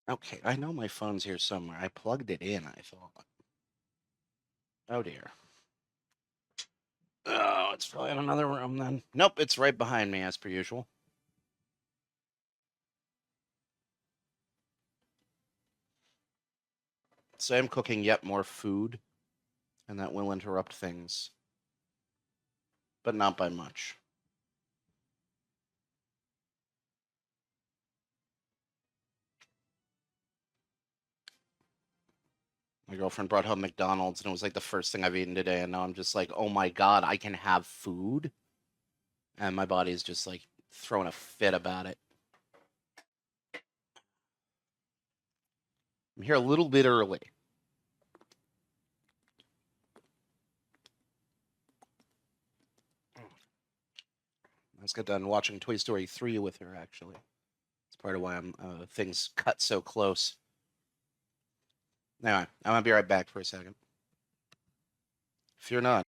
Okay, I know my phone's here somewhere. I plugged it in, I thought. Oh dear. Oh, it's probably in another room then. Nope, it's right behind me as per usual. So I'm cooking yet more food, and that will interrupt things, but not by much. My girlfriend brought home McDonald's, and it was like the first thing I've eaten today, and now I'm just like, oh my god, I can have food? And my body's just like throwing a fit about it. I'm here a little bit early. I just got done watching Toy Story 3 with her, actually. It's part of why things cut so close. Anyway, I'm gonna be right back for a second. Fear not.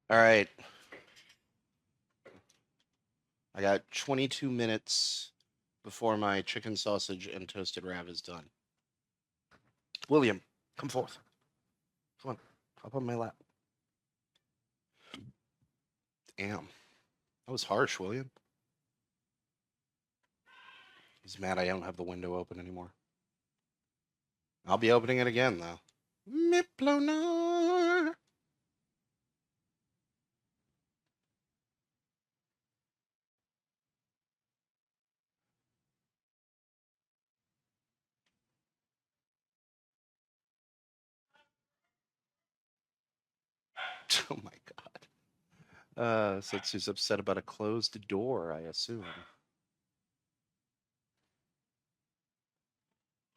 All right. I got 22 minutes before my chicken sausage and toasted rav is done. William, come forth. Come on. Hop on my lap. Damn. That was harsh, William. He's mad I don't have the window open anymore. I'll be opening it again, though. Miplonar. Oh my god. Setsu's upset about a closed door, I assume.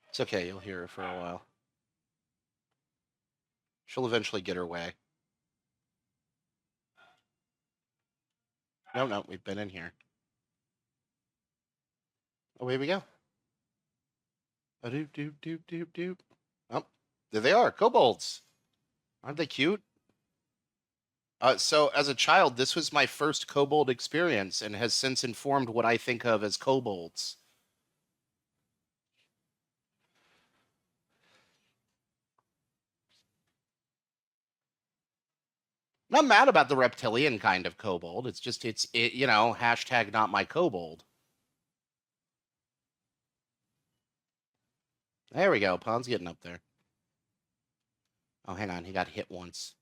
It's okay, you'll hear her for a while. She'll eventually get her way. No, we've been in here. Oh, here we go. A doop doop doop doop doop. Oh, there they are, kobolds. Aren't they cute? So as a child, this was my first kobold experience and has since informed what I think of as kobolds. I'm not mad about the reptilian kind of kobold. It's just hashtag not my kobold. There we go. Pon's getting up there. Oh, hang on. He got hit once.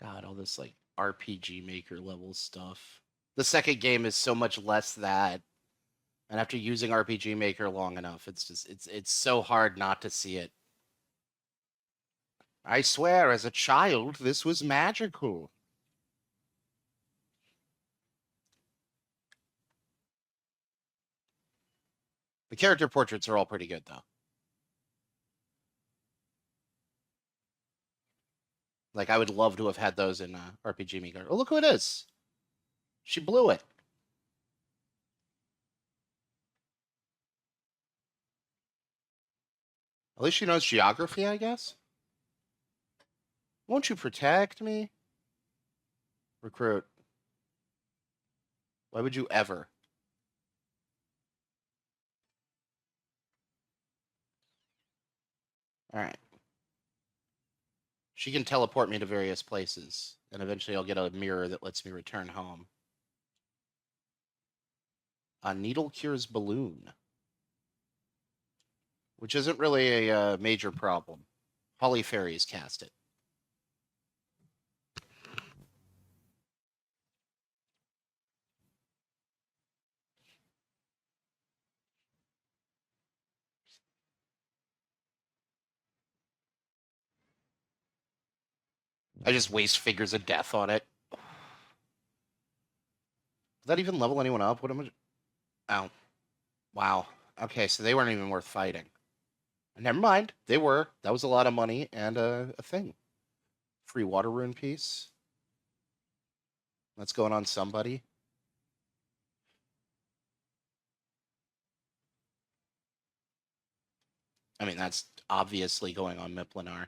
God, all this like RPG Maker level stuff. The second game is so much less that. And after using RPG Maker long enough, it's so hard not to see it. I swear, as a child, this was magical. The character portraits are all pretty good, though. Like, I would love to have had those in RPG Maker. Oh, look who it is. She blew it. At least she knows geography, I guess. Won't you protect me? Recruit. Why would you ever? All right. She can teleport me to various places, and eventually I'll get a mirror that lets me return home. A needle cures balloon, which isn't really a major problem. Holly Fairies cast it. I just waste figures of death on it. Does that even level anyone up? What am I? Oh, wow. Okay, so they weren't even worth fighting. Never mind. They were. That was a lot of money and a thing. Free water rune piece. That's going on somebody. I mean, that's obviously going on Miplinar.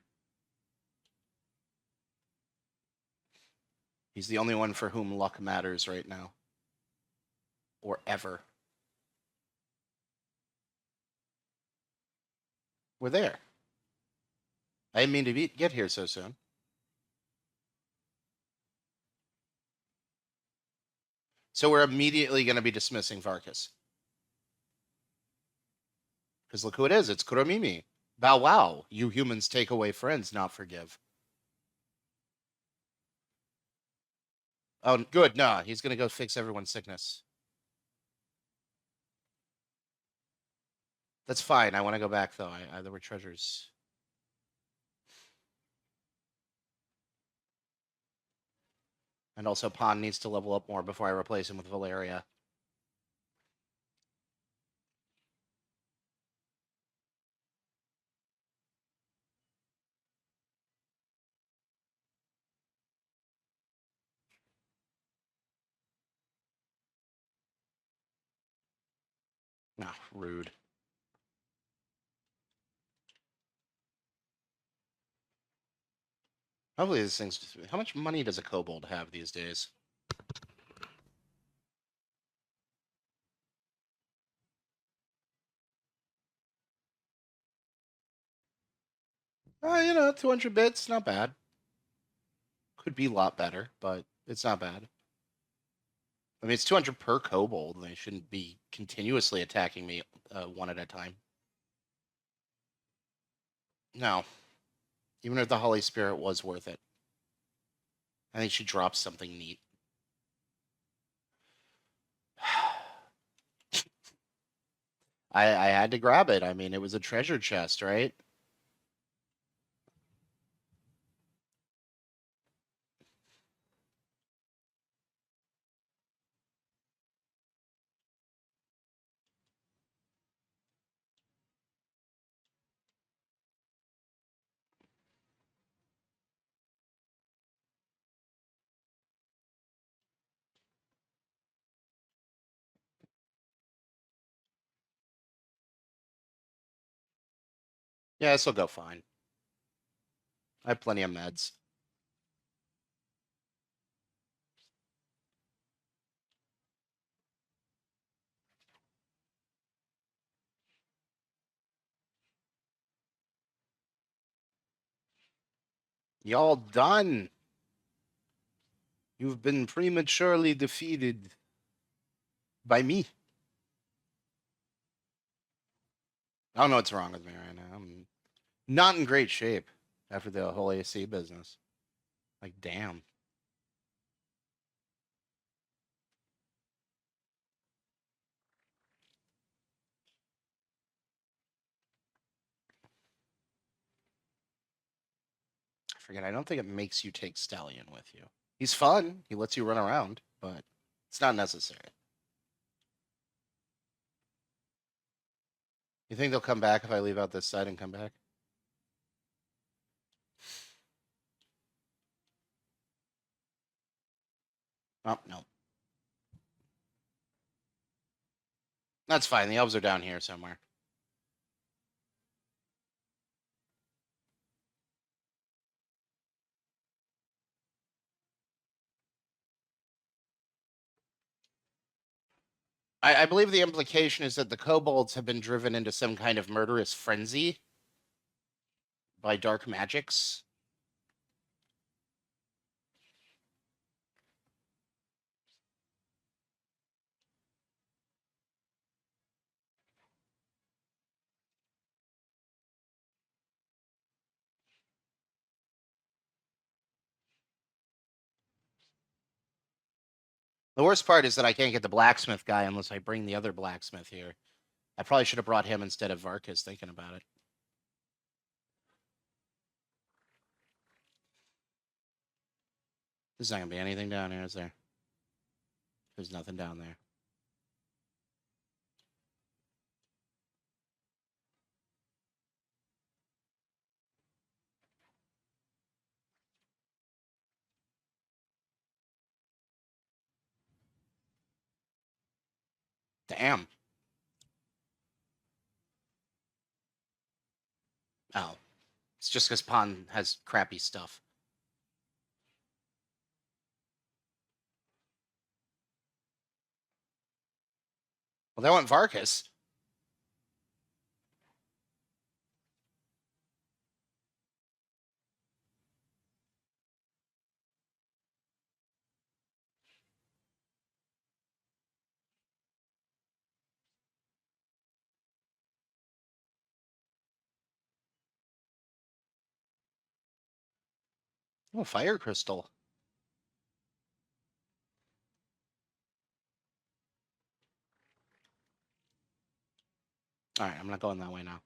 He's the only one for whom luck matters right now. Or ever. We're there. I didn't mean to get here so soon. So we're immediately going to be dismissing Varkas. Because look who it is. It's Kuromimi. Bow wow. You humans take away friends, not forgive. Oh, good. Nah, he's going to go fix everyone's sickness. That's fine. I want to go back, though. There were treasures. And also, Pond needs to level up more before I replace him with Valeria. Ah, rude. Hopefully this thing's just... How much money does a kobold have these days? You know, 200 bits, not bad. Could be a lot better, but it's not bad. I mean, it's 200 per kobold. They shouldn't be continuously attacking me one at a time. No. Even if the Holy Spirit was worth it. I think she drops something neat. I had to grab it. I mean, it was a treasure chest, right? Yeah, this will go fine. I have plenty of meds. Y'all done. You've been prematurely defeated by me. I don't know what's wrong with me right now. I'm not in great shape after the whole AC business. Like, damn. I forget. I don't think it makes you take Stallion with you. He's fun. He lets you run around, but it's not necessary. You think they'll come back if I leave out this side and come back? Oh, no. That's fine. The elves are down here somewhere. I believe the implication is that the kobolds have been driven into some kind of murderous frenzy by dark magics. The worst part is that I can't get the blacksmith guy unless I bring the other blacksmith here. I probably should have brought him instead of Varkas, thinking about it. There's not going to be anything down here, is there? There's nothing down there. Damn. Oh. It's just because Pawn has crappy stuff. Well, that went Varkas. Oh, Fire Crystal. All right, I'm not going that way now.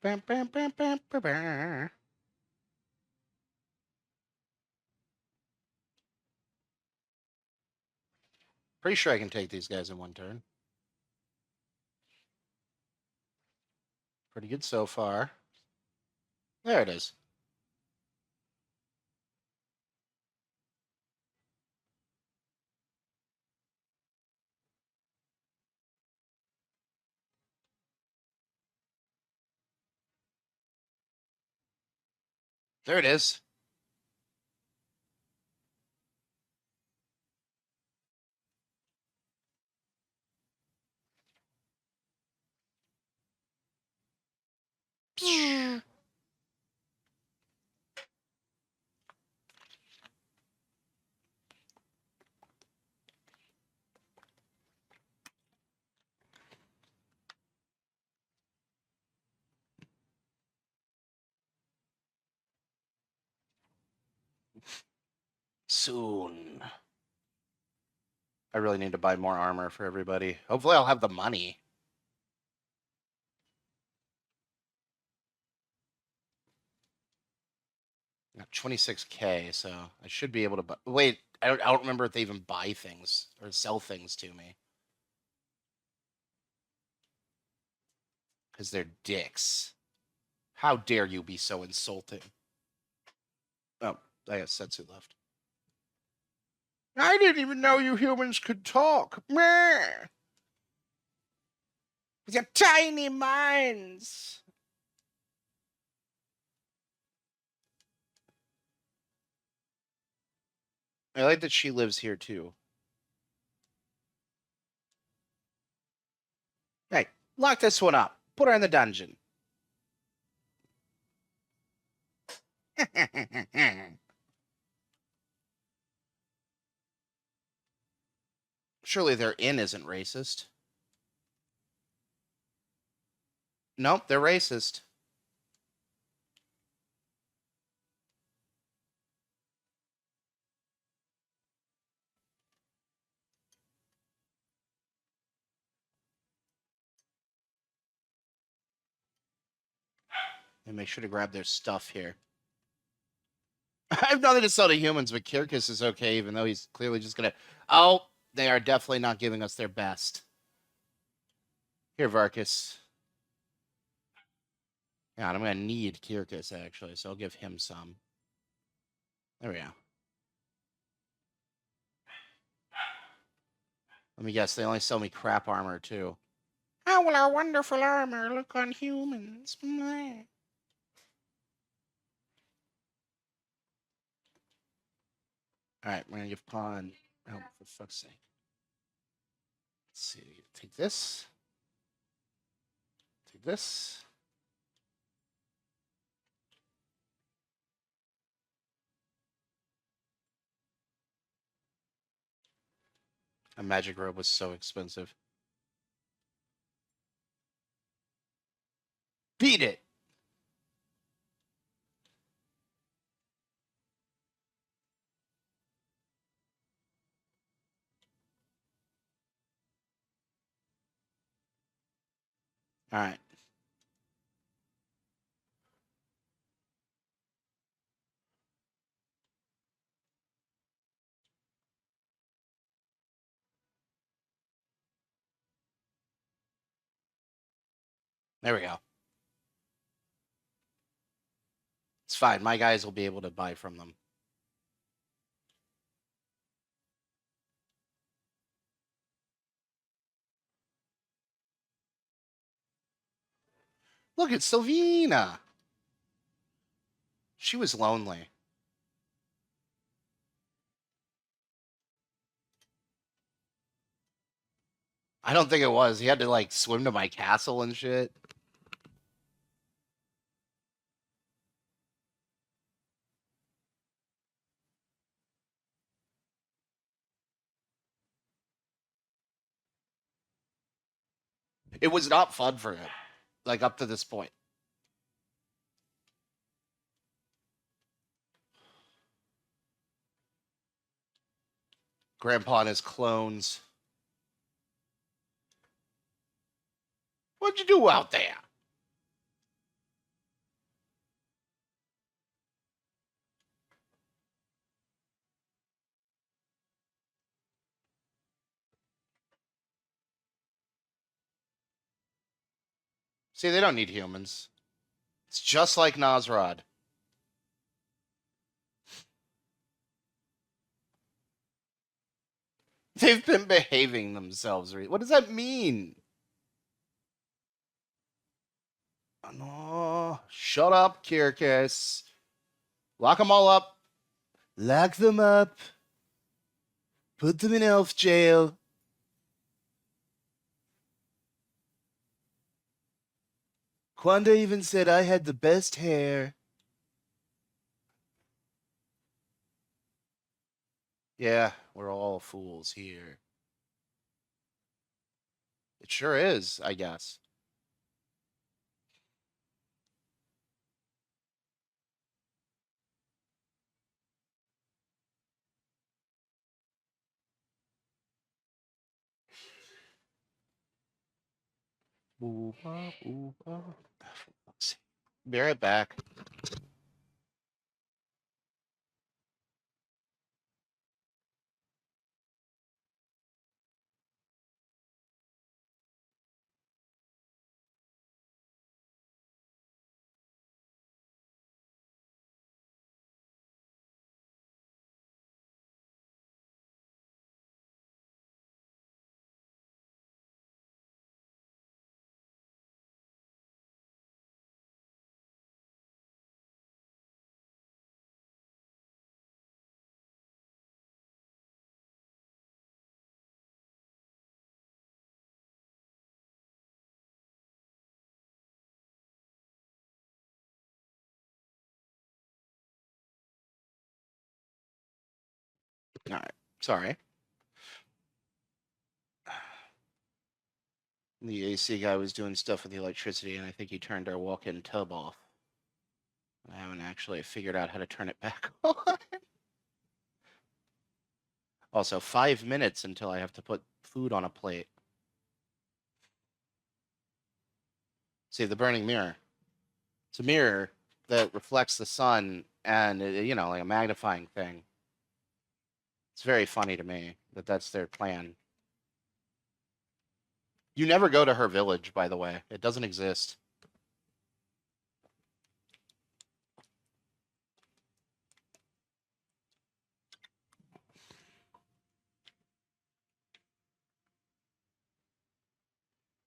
Bam, bam, bam, bam, bam, bam. Pretty sure I can take these guys in one turn. Pretty good so far. There it is. There it is. Soon. I really need to buy more armor for everybody. Hopefully I'll have the money. Got 26K, so I should be able to buy. Wait, I don't remember if they even buy things or sell things to me. Because they're dicks. How dare you be so insulting? Oh, I got Setsu left. I didn't even know you humans could talk. Meh. With your tiny minds. I like that she lives here too. Hey, lock this one up. Put her in the dungeon. Surely their inn isn't racist. Nope, they're racist. And make sure to grab their stuff here. I have nothing to sell to humans, but Kirkus is okay, even though he's clearly just gonna. Oh, they are definitely not giving us their best. Here, Varkas. Yeah, I'm gonna need Kirkus actually, so I'll give him some. There we go. Let me guess, they only sell me crap armor too. How will our wonderful armor look on humans? Meh. All right, we're gonna give Pawn. Oh, for fuck's sake! Let's see. Take this. Take this. A magic robe was so expensive. Beat it. All right. There we go. It's fine. My guys will be able to buy from them. Look, it's Sylvina. She was lonely. I don't think it was. He had to like swim to my castle and shit. It was not fun for him, like up to this point. Grandpa and his clones. What'd you do out there? See, they don't need humans. It's just like Nosrod. They've been behaving themselves. What does that mean? No, shut up, Kirkus. Lock them all up. Lock them up. Put them in elf jail. Quanda even said I had the best hair. Yeah, we're all fools here. It sure is, I guess. Ooh-ah, ooh-ah. Be right back. All right. Sorry. The AC guy was doing stuff with the electricity, and I think he turned our walk-in tub off. I haven't actually figured out how to turn it back on. Also, 5 minutes until I have to put food on a plate. See, the burning mirror. It's a mirror that reflects the sun and, like a magnifying thing. It's very funny to me that that's their plan. You never go to her village, by the way. It doesn't exist.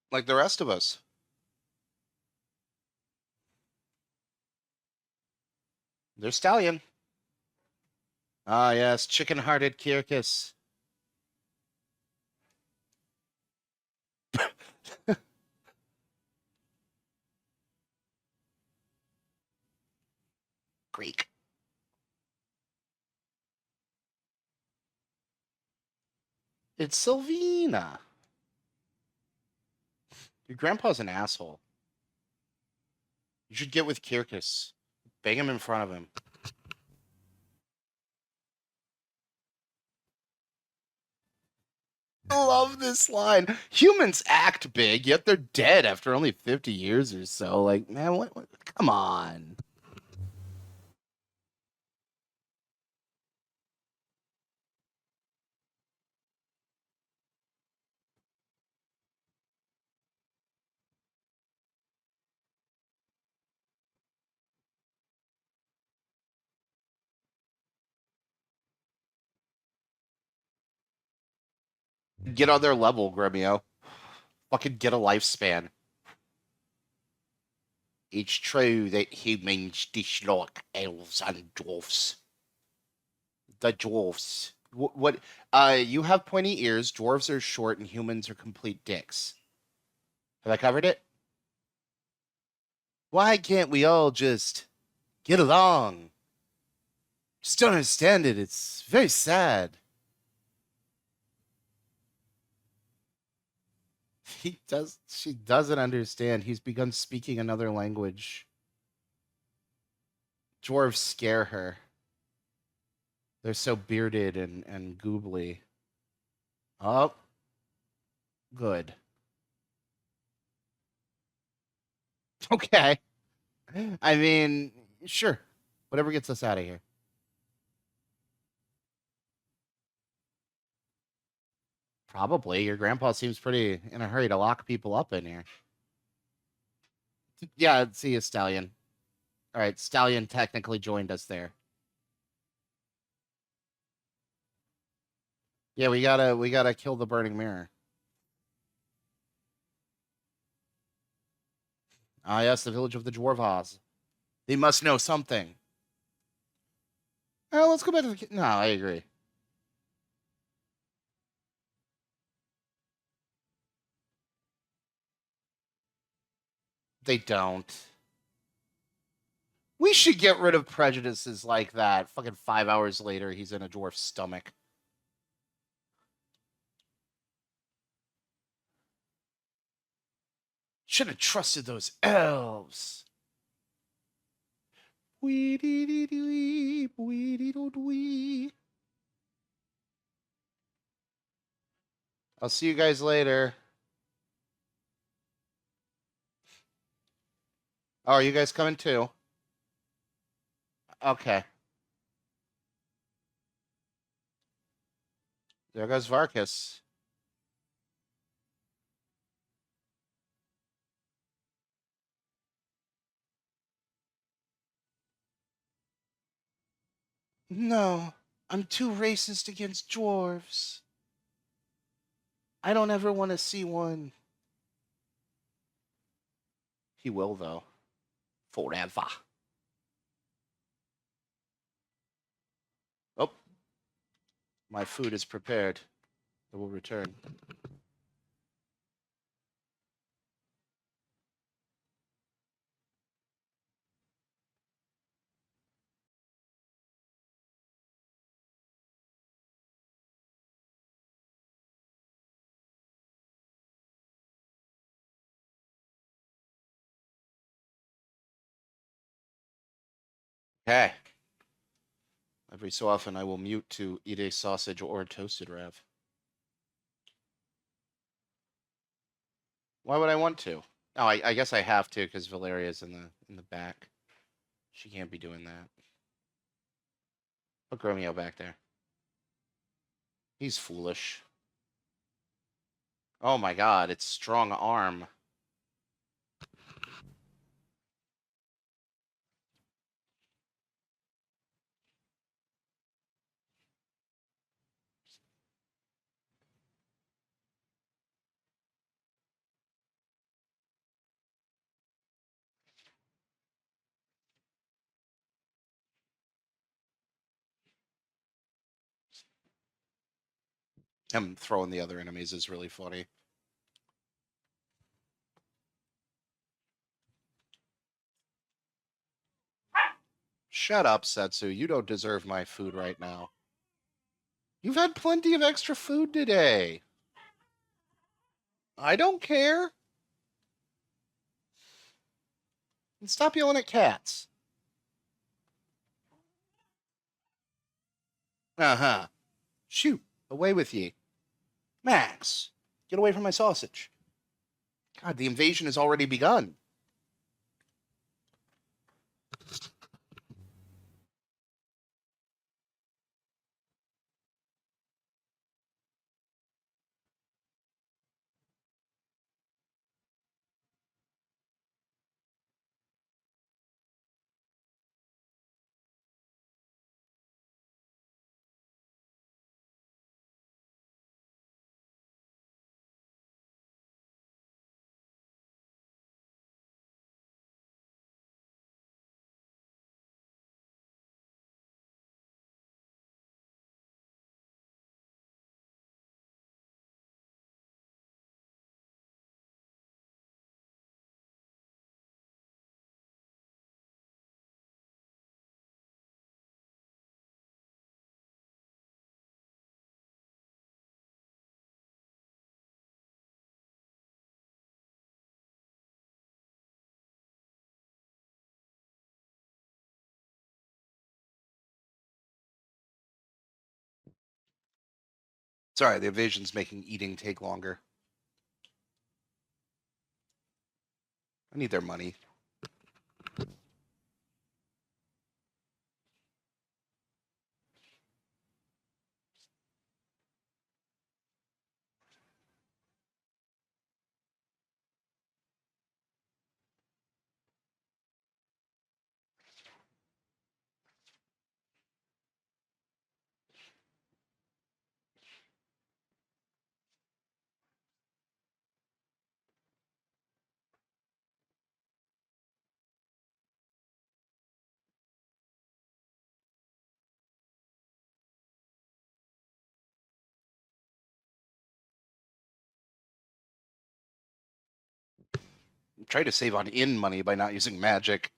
Like the rest of us. They're stallion. Ah, yes, chicken-hearted Kirkus. Greek. It's Sylvina. Your grandpa's an asshole. You should get with Kirkus. Bang him in front of him. I love this line. Humans act big, yet they're dead after only 50 years or so. Like, man, what come on. Get on their level, Gremio. Fucking get a lifespan. It's true that humans dislike elves and dwarfs. The dwarfs. What? You have pointy ears. Dwarves are short, and humans are complete dicks. Have I covered it? Why can't we all just get along? Just don't understand it. It's very sad. He does. She doesn't understand. He's begun speaking another language. Dwarves scare her. They're so bearded and goobly. Oh, good. Okay. I mean, sure. Whatever gets us out of here. Probably. Your grandpa seems pretty in a hurry to lock people up in here. Yeah, see you, Stallion. All right, Stallion technically joined us there. Yeah, we gotta kill the burning mirror. Ah, yes, the village of the Dwarvas. They must know something. Oh, let's go back to the. No, I agree. They don't. We should get rid of prejudices like that. Fucking 5 hours later, he's in a dwarf's stomach. Should have trusted those elves. Wee dee dee dee, wee dee doo dee. I'll see you guys later. Oh, are you guys coming too? Okay. There goes Varkas. No, I'm too racist against dwarves. I don't ever want to see one. He will, though. Forever. Oh, my food is prepared. I will return. Okay. Every so often, I will mute to eat a sausage or a toasted rav. Why would I want to? Oh, I guess I have to because Valeria's in the back. She can't be doing that. Put Romeo back there. He's foolish. Oh my god, it's strong arm. Him throwing the other enemies is really funny. Shut up, Setsu. You don't deserve my food right now. You've had plenty of extra food today. I don't care. And stop yelling at cats. Uh-huh. Shoot. Away with ye. Max, get away from my sausage. God, the invasion has already begun. Sorry, the evasion's making eating take longer. I need their money. Try to save on in money by not using magic.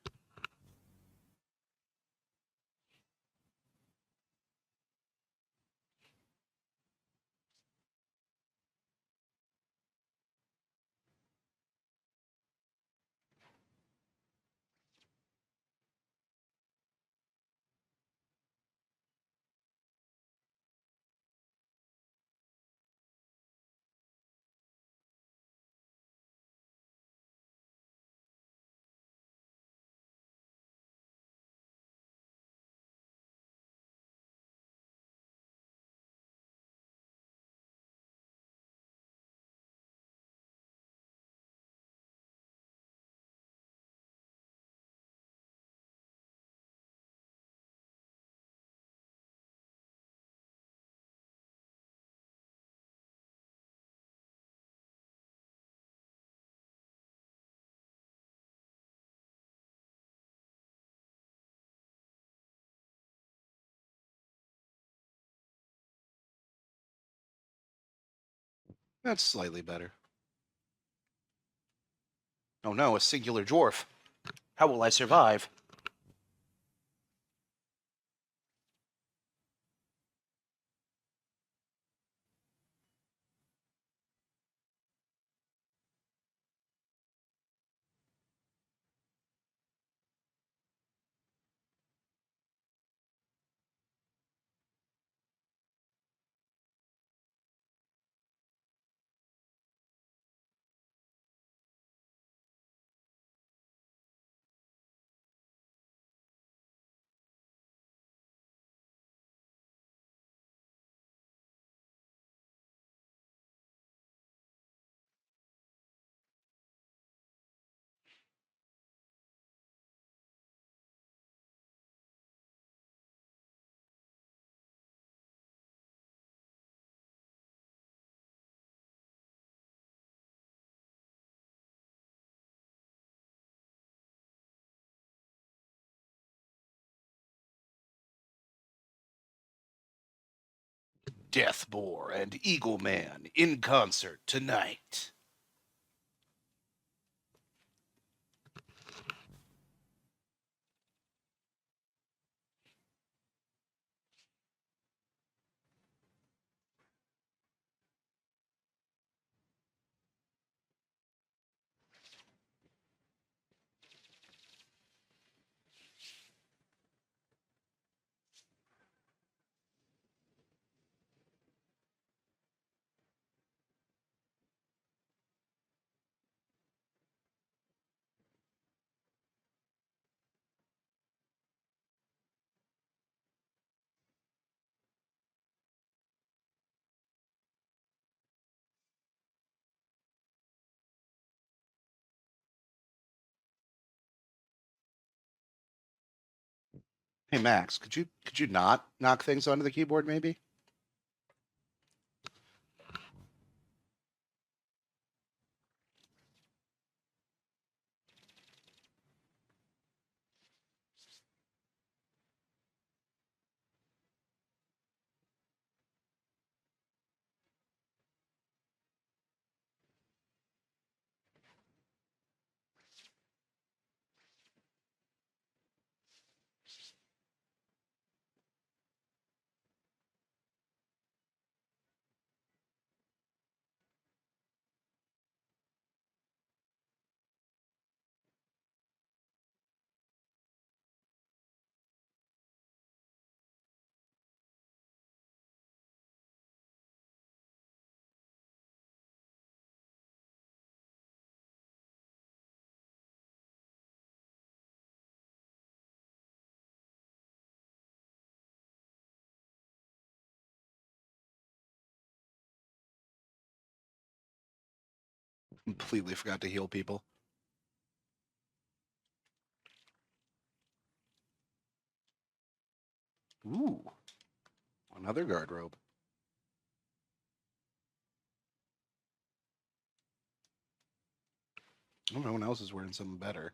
That's slightly better. Oh no, a singular dwarf. How will I survive? Death Boar and Eagle Man in concert tonight. Hey Max, could you not knock things onto the keyboard maybe? Completely forgot to heal people. Ooh, another guard robe. Oh, no one else is wearing something better.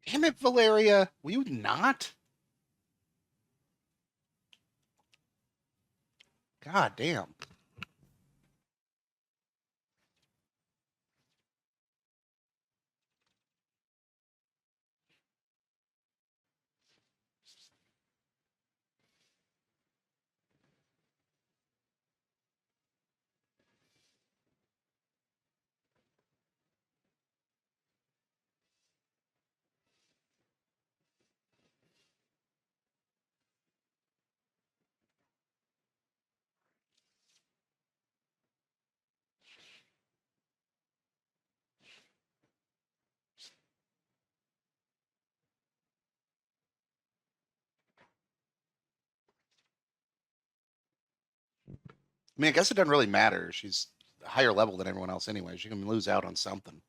Damn it, Valeria. Will you not? God damn. I mean, I guess it doesn't really matter. She's a higher level than everyone else anyway. She can lose out on something.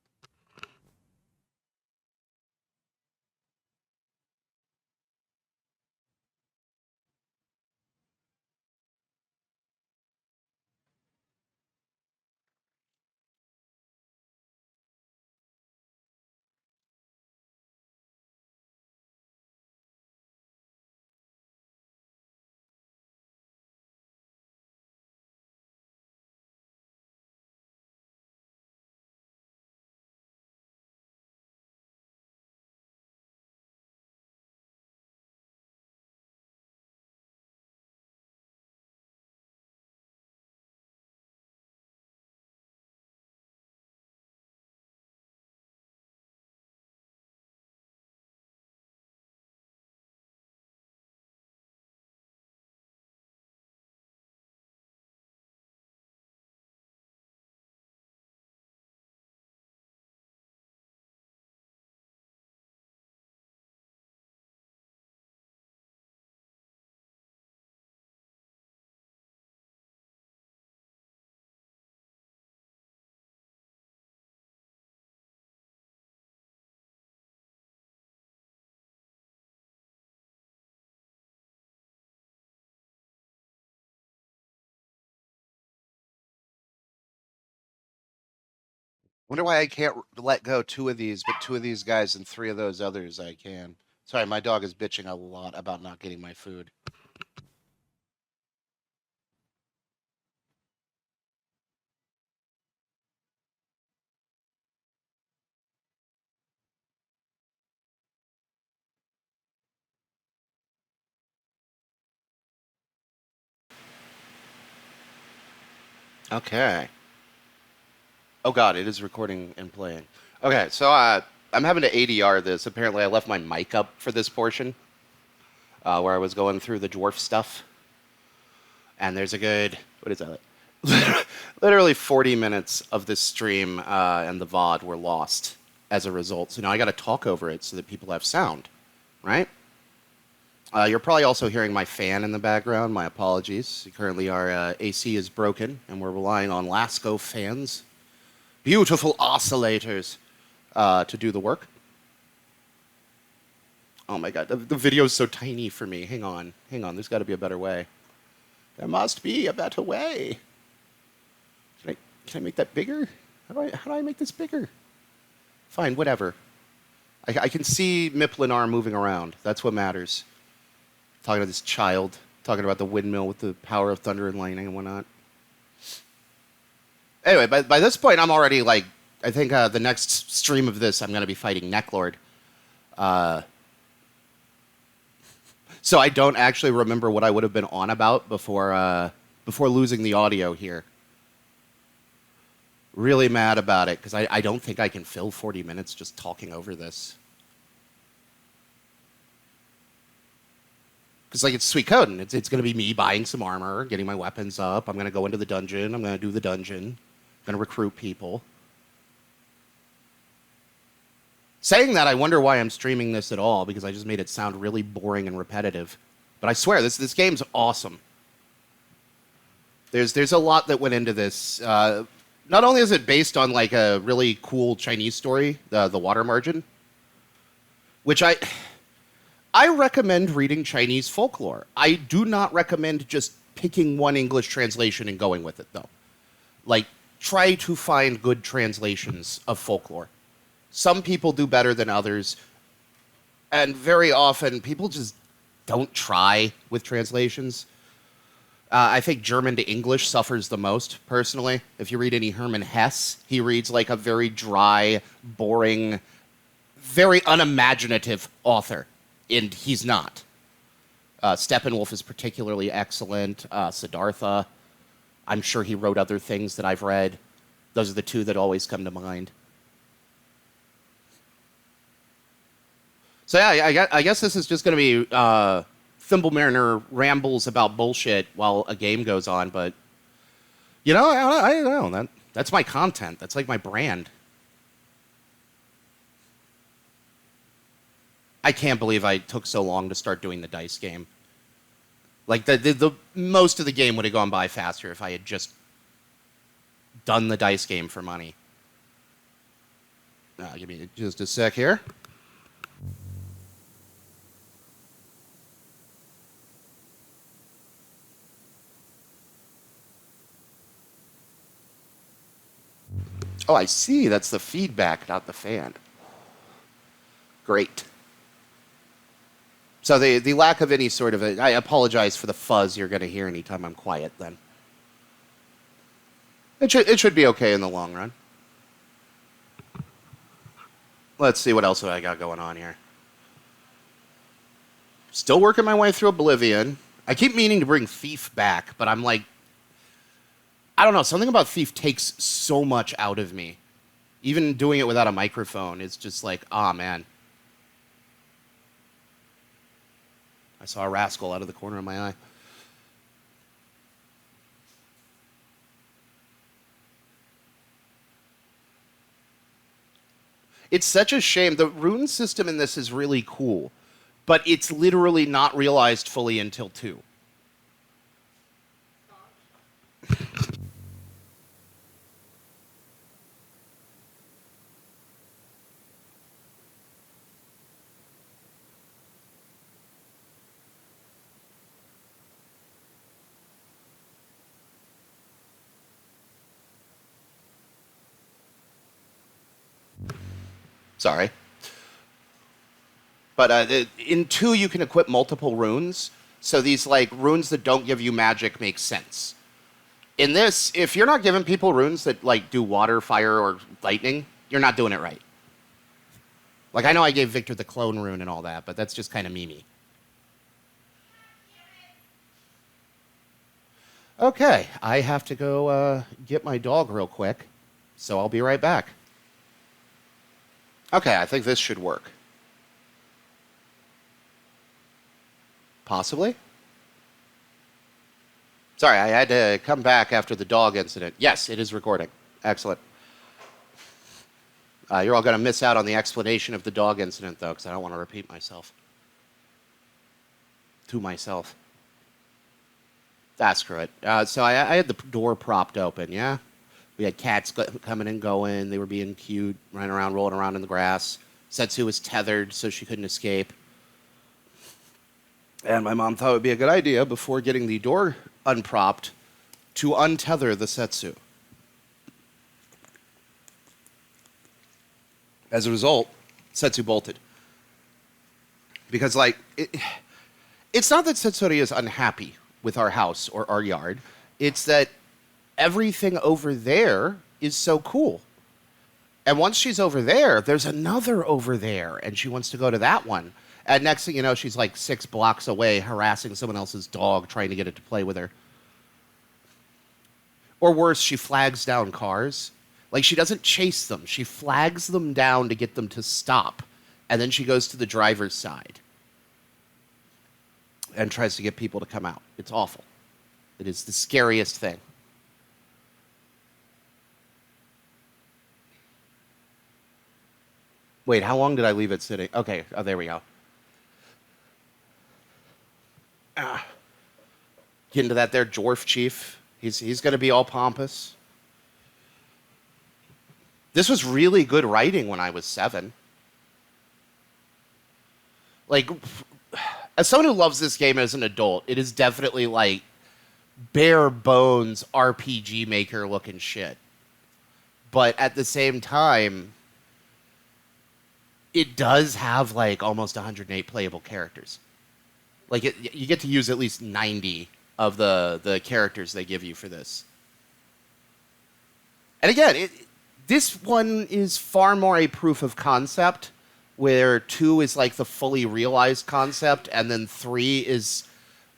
Wonder why I can't let go two of these, but two of these guys and three of those others I can. Sorry, my dog is bitching a lot about not getting my food. Okay. Oh god, it is recording and playing. Okay, so I'm having to ADR this. Apparently, I left my mic up for this portion where I was going through the dwarf stuff. And there's a good, what is that? Literally 40 minutes of this stream and the VOD were lost as a result. So now I got to talk over it so that people have sound, right? You're probably also hearing my fan in the background. My apologies. Currently, our AC is broken, and we're relying on Lasco fans, beautiful oscillators, to do the work. Oh my god, the video is so tiny for me. Hang on. There's got to be a better way. There must be a better way. Can I make that bigger? How do I make this bigger? Fine, whatever. I can see Miplinar moving around. That's what matters. Talking to this child, talking about the windmill with the power of thunder and lightning and whatnot. Anyway, by this point, I'm already like, I think the next stream of this, I'm going to be fighting Necklord. So I don't actually remember what I would have been on about before losing the audio here. Really mad about it, because I don't think I can fill 40 minutes just talking over this. Because, like, it's Suikoden. It's going to be me buying some armor, getting my weapons up. I'm going to go into the dungeon. I'm going to do the dungeon. I'm going to recruit people. Saying that, I wonder why I'm streaming this at all, because I just made it sound really boring and repetitive. But I swear, this game's awesome. There's a lot that went into this. Not only is it based on, like, a really cool Chinese story, the Water Margin, which I recommend reading Chinese folklore. I do not recommend just picking one English translation and going with it, though. Like, try to find good translations of folklore. Some people do better than others, and very often people just don't try with translations. I think German to English suffers the most, personally. If you read any Hermann Hesse, he reads like a very dry, boring, very unimaginative author. And he's not. Steppenwolf is particularly excellent. Siddhartha, I'm sure he wrote other things that I've read. Those are the two that always come to mind. So yeah, I guess this is just going to be Thimble Mariner rambles about bullshit while a game goes on. But, you know, I don't know. That's my content. That's like my brand. I can't believe I took so long to start doing the dice game. Like, the most of the game would have gone by faster if I had just done the dice game for money. Give me just a sec here. Oh, I see. That's the feedback, not the fan. Great. So the lack of any sort of I apologize for the fuzz you're going to hear anytime I'm quiet then. It should be okay in the long run. Let's see what else I got going on here. Still working my way through Oblivion. I keep meaning to bring Thief back, but I'm like, I don't know, something about Thief takes so much out of me. Even doing it without a microphone, it's just like, ah, man. I saw a rascal out of the corner of my eye. It's such a shame. The rune system in this is really cool, but it's literally not realized fully until 2. Sorry. But in 2, you can equip multiple runes. So these, like, runes that don't give you magic make sense. In this, if you're not giving people runes that, like, do water, fire, or lightning, you're not doing it right. Like, I know I gave Victor the clone rune and all that, but that's just kind of memey. Okay, I have to go get my dog real quick, so I'll be right back. Okay, I think this should work. Possibly? Sorry, I had to come back after the dog incident. Yes, it is recording. Excellent. You're all going to miss out on the explanation of the dog incident, though, because I don't want to repeat myself. To myself. Screw it. So I had the door propped open, yeah? We had cats coming and going. They were being cute, running around, rolling around in the grass. Setsu was tethered, so she couldn't escape. And my mom thought it would be a good idea, before getting the door unpropped, to untether the Setsu. As a result, Setsu bolted. Because, like, it's not that Setsuri is unhappy with our house or our yard. It's that everything over there is so cool. And once she's over there, there's another over there, and she wants to go to that one. And next thing you know, she's like 6 blocks away harassing someone else's dog, trying to get it to play with her. Or worse, she flags down cars. Like, she doesn't chase them. She flags them down to get them to stop. And then she goes to the driver's side and tries to get people to come out. It's awful. It is the scariest thing. Wait, how long did I leave it sitting? Okay, oh, there we go. Get into that there dwarf chief. He's going to be all pompous. This was really good writing when I was 7. Like, as someone who loves this game as an adult, it is definitely like bare bones RPG Maker looking shit. But at the same time, it does have like almost 108 playable characters. Like, you get to use at least 90 of the characters they give you for this. And again, this one is far more a proof of concept, where 2 is like the fully realized concept, and then 3 is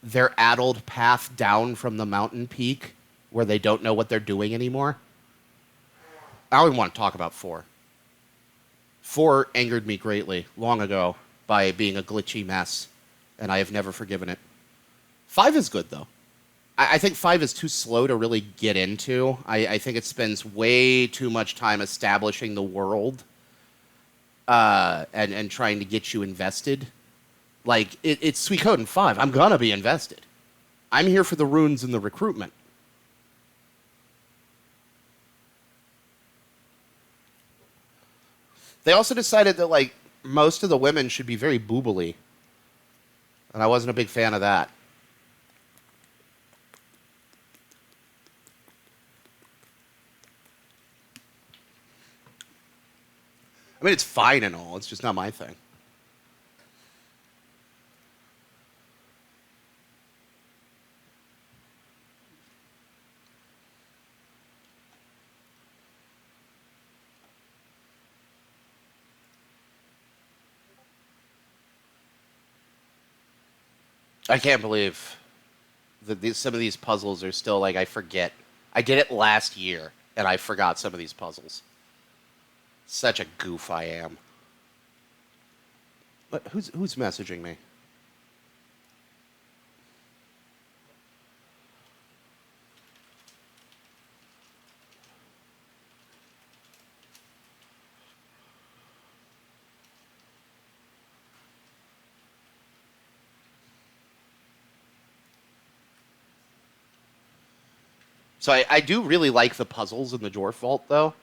their addled path down from the mountain peak, where they don't know what they're doing anymore. I don't even want to talk about 4. 4 angered me greatly long ago by being a glitchy mess, and I have never forgiven it. 5 is good, though. I think 5 is too slow to really get into. I think it spends way too much time establishing the world and trying to get you invested. Like, it's Suikoden 5. I'm gonna be invested. I'm here for the runes and the recruitment. They also decided that, like, most of the women should be very boobily. And I wasn't a big fan of that. I mean, it's fine and all. It's just not my thing. I can't believe that some of these puzzles are still, like, I forget. I did it last year, and I forgot some of these puzzles. Such a goof I am. But who's messaging me? So I do really like the puzzles in the Dwarf Vault, though.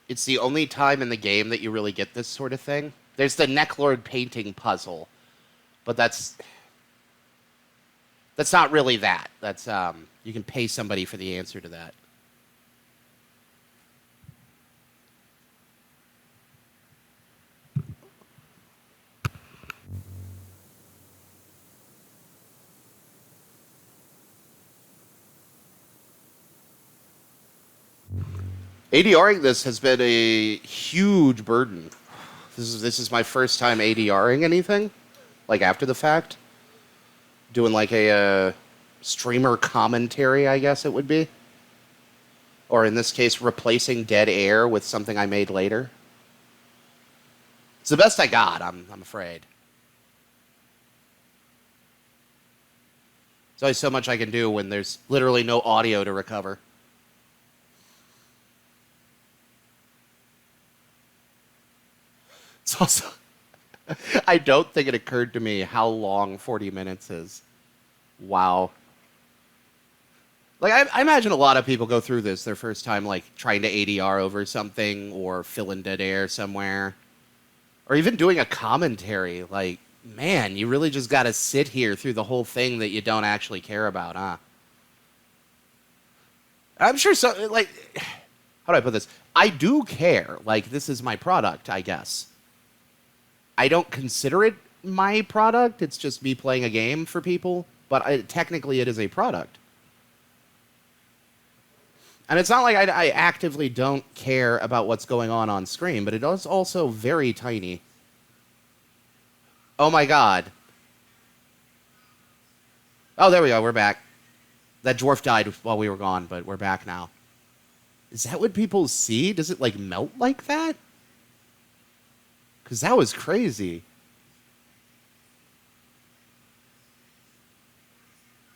It's the only time in the game that you really get this sort of thing. There's the Necklord painting puzzle, but that's not really that. That's you can pay somebody for the answer to that. ADRing this has been a huge burden. This is my first time ADRing anything, like after the fact. Doing like a streamer commentary, I guess it would be. Or in this case, replacing dead air with something I made later. It's the best I got, I'm afraid. There's only so much I can do when there's literally no audio to recover. It's also... I don't think it occurred to me how long 40 minutes is. Wow. Like, I imagine a lot of people go through this their first time, like, trying to ADR over something or fill in dead air somewhere. Or even doing a commentary. Like, man, you really just got to sit here through the whole thing that you don't actually care about, huh? I'm sure so, like, how do I put this? I do care. Like, this is my product, I guess. I don't consider it my product. It's just me playing a game for people. But technically, it is a product. And it's not like I actively don't care about what's going on screen, but it is also very tiny. Oh my god. Oh, there we go. We're back. That dwarf died while we were gone, but we're back now. Is that what people see? Does it, like, melt like that? Because that was crazy.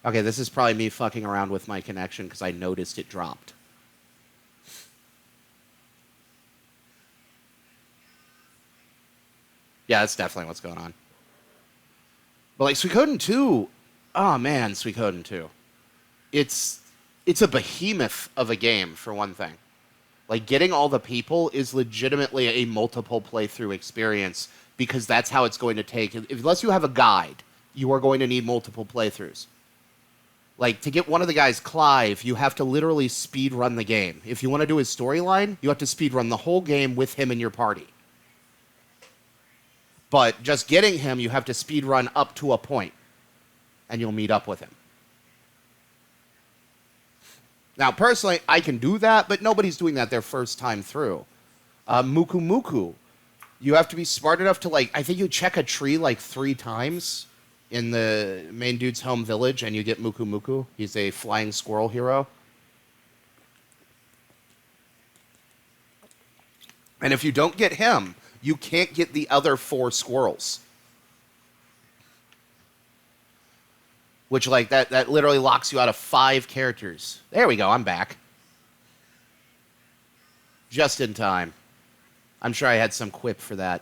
Okay, this is probably me fucking around with my connection because I noticed it dropped. Yeah, that's definitely what's going on. But, like, Suikoden 2... Oh, man, Suikoden 2. It's a behemoth of a game, for one thing. Like, getting all the people is legitimately a multiple playthrough experience because that's how it's going to take. Unless you have a guide, you are going to need multiple playthroughs. Like, to get one of the guys, Clive, you have to literally speed run the game. If you want to do his storyline, you have to speed run the whole game with him in your party. But just getting him, you have to speed run up to a point, and you'll meet up with him. Now, personally, I can do that, but nobody's doing that their first time through. Muku Muku, you have to be smart enough to, like, I think you check a tree, like, 3 times in the main dude's home village, and you get Muku Muku. He's a flying squirrel hero. And if you don't get him, you can't get the other 4 squirrels. Which, like, that literally locks you out of 5 characters. There we go, I'm back. Just in time. I'm sure I had some quip for that.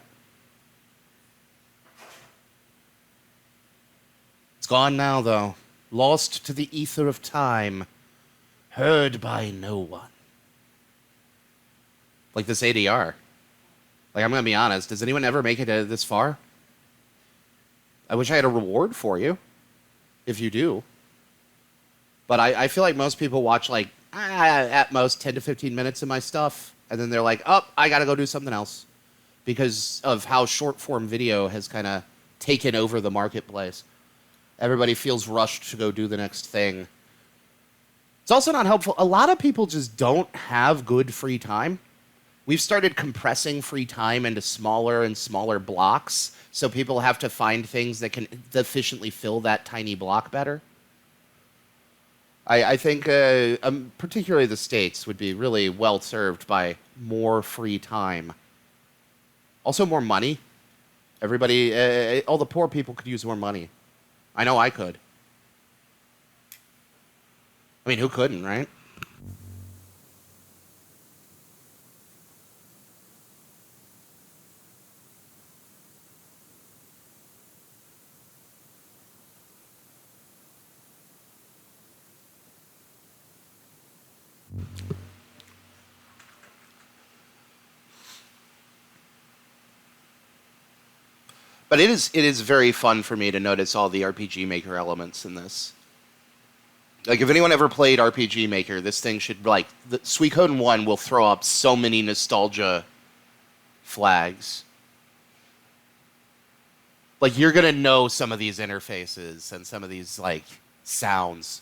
It's gone now, though. Lost to the ether of time. Heard by no one. Like this ADR. Like, I'm gonna be honest, does anyone ever make it this far? I wish I had a reward for you. If you do. But I feel like most people watch, like, at most 10 to 15 minutes of my stuff, and then they're like, oh, I gotta go do something else. Because of how short-form video has kind of taken over the marketplace. Everybody feels rushed to go do the next thing. It's also not helpful. A lot of people just don't have good free time. We've started compressing free time into smaller and smaller blocks, so people have to find things that can efficiently fill that tiny block better. I think particularly the States would be really well served by more free time. Also more money. Everybody, all the poor people could use more money. I know I could. I mean, who couldn't, right? But it is very fun for me to notice all the RPG Maker elements in this. Like, if anyone ever played RPG Maker, this thing should, like, the Suikoden 1 will throw up so many nostalgia flags. Like, you're gonna know some of these interfaces and some of these, like, sounds.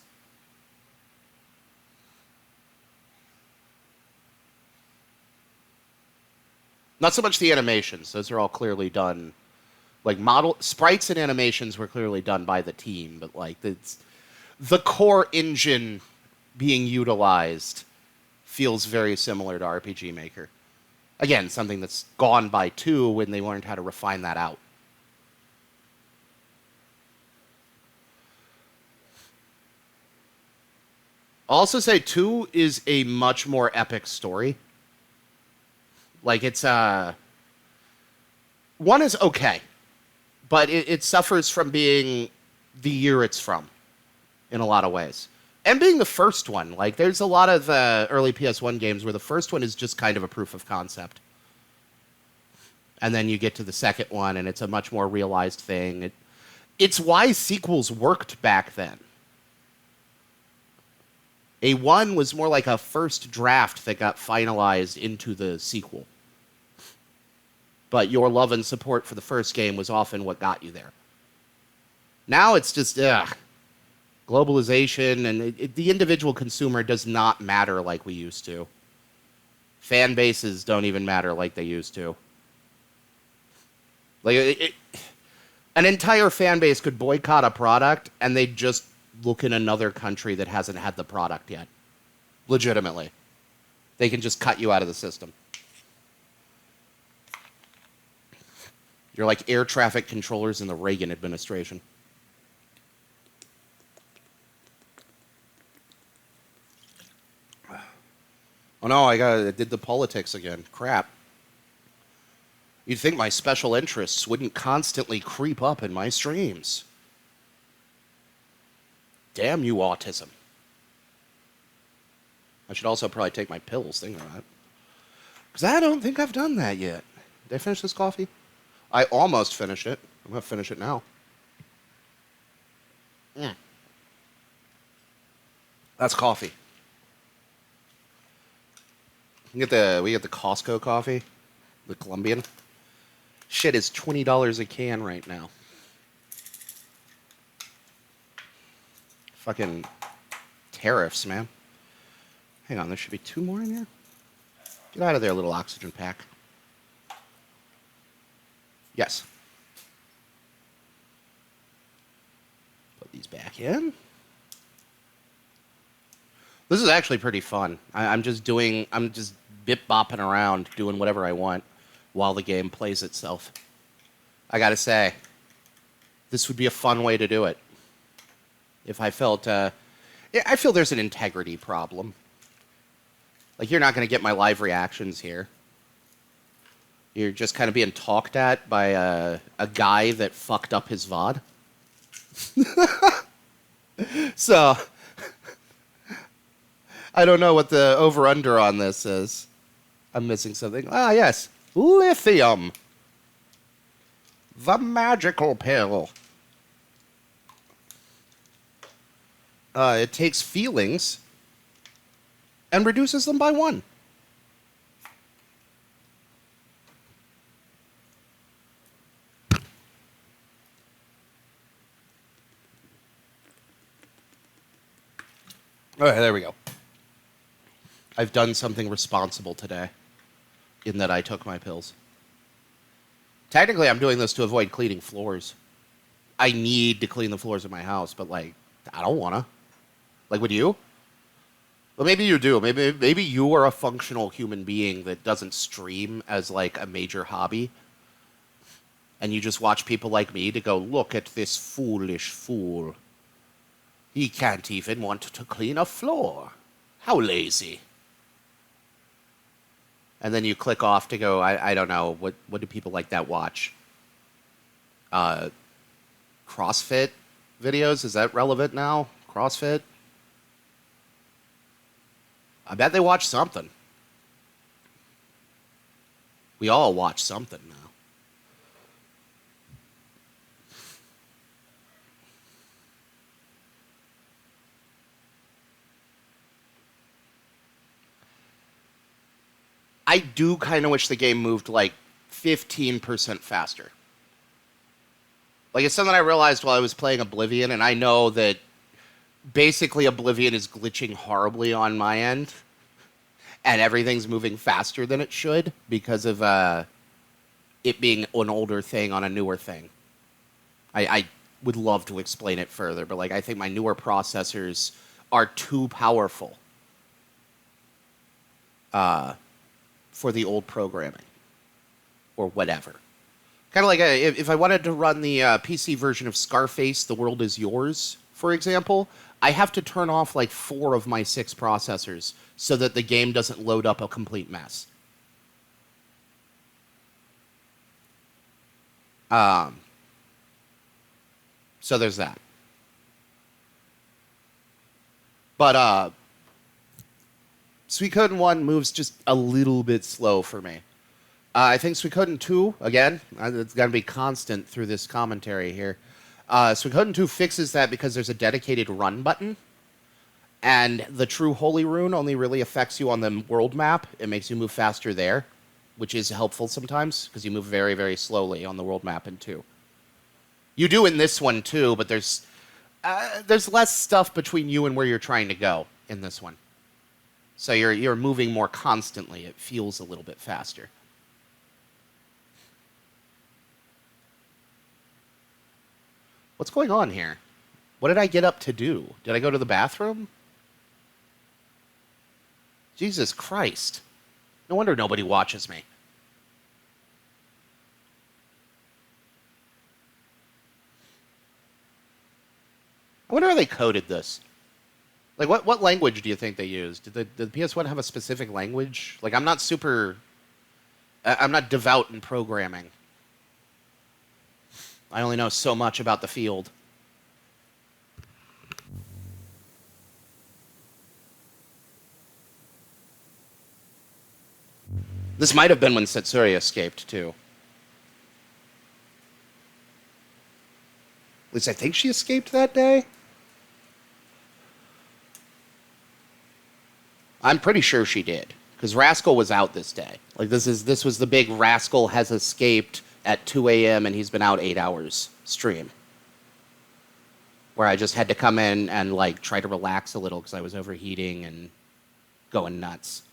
Not so much the animations; those are all clearly done. Like, model sprites and animations were clearly done by the team, but, like, the core engine being utilized feels very similar to RPG Maker. Again, something that's gone by 2 when they learned how to refine that out. I'll also say 2 is a much more epic story. Like, it's, 1 is okay, but it suffers from being the year it's from in a lot of ways. And being the first one. Like, there's a lot of early PS1 games where the first one is just kind of a proof of concept. And then you get to the second one, and it's a much more realized thing. It's why sequels worked back then. A 1 was more like a first draft that got finalized into the sequel. But your love and support for the first game was often what got you there. Now it's just, globalization, and the individual consumer does not matter like we used to. Fan bases don't even matter like they used to. Like, an entire fan base could boycott a product, and they'd just look in another country that hasn't had the product yet. Legitimately. They can just cut you out of the system. You're like air traffic controllers in the Reagan administration. Oh no, I did the politics again. Crap. You'd think my special interests wouldn't constantly creep up in my streams. Damn you, autism. I should also probably take my pills, thinking about it. Because I don't think I've done that yet. Did I finish this coffee? I almost finished it. I'm going to finish it now. Mm. That's coffee. We get the Costco coffee, the Colombian. Shit is $20 a can right now. Fucking tariffs, man. Hang on, there should be 2 more in here. Get out of there, little oxygen pack. Yes. Put these back in. This is actually pretty fun. I'm just bip-bopping around, doing whatever I want while the game plays itself. I gotta say, this would be a fun way to do it. If I felt, I feel there's an integrity problem. Like, you're not gonna get my live reactions here. You're just kind of being talked at by a guy that fucked up his VOD. So, I don't know what the over-under on this is. I'm missing something. Ah, yes. Lithium. The magical pill. It takes feelings and reduces them by 1. All right, there we go. I've done something responsible today in that I took my pills. Technically, I'm doing this to avoid cleaning floors. I need to clean the floors of my house, but, like, I don't want to. Like, would you? Well, maybe you do. Maybe you are a functional human being that doesn't stream as, like, a major hobby. And you just watch people like me to go, look at this foolish fool. He can't even want to clean a floor. How lazy. And then you click off to go, I don't know, what do people like that watch? CrossFit videos? Is that relevant now? CrossFit? I bet they watch something. We all watch something now. I do kind of wish the game moved like 15% faster. Like, it's something I realized while I was playing Oblivion, and I know that basically Oblivion is glitching horribly on my end, and everything's moving faster than it should because of it being an older thing on a newer thing. I would love to explain it further, but like I think my newer processors are too powerful for the old programming or whatever. Kind of like if I wanted to run the PC version of Scarface, The World Is Yours, for example, I have to turn off like 4 of my 6 processors so that the game doesn't load up a complete mess. Um, so there's that. But Suikoden 1 moves just a little bit slow for me. I think Suikoden 2, again, it's going to be constant through this commentary here. Suikoden 2 fixes that because there's a dedicated run button, and the true Holy Rune only really affects you on the world map. It makes you move faster there, which is helpful sometimes, because you move very, very slowly on the world map in 2. You do in this one, too, but there's less stuff between you and where you're trying to go in this one. So you're moving more constantly. It feels a little bit faster. What's going on here? What did I get up to do? Did I go to the bathroom? Jesus Christ. No wonder nobody watches me. I wonder how they coded this. Like, what language do you think they used? Did the PS1 have a specific language? Like, I'm not devout in programming. I only know so much about the field. This might have been when Setsuri escaped, too. At least I think she escaped that day. I'm pretty sure she did, because Rascal was out this day. Like, this was the big Rascal has escaped at 2 a.m. and he's been out 8 hours stream, where I just had to come in and like try to relax a little because I was overheating and going nuts.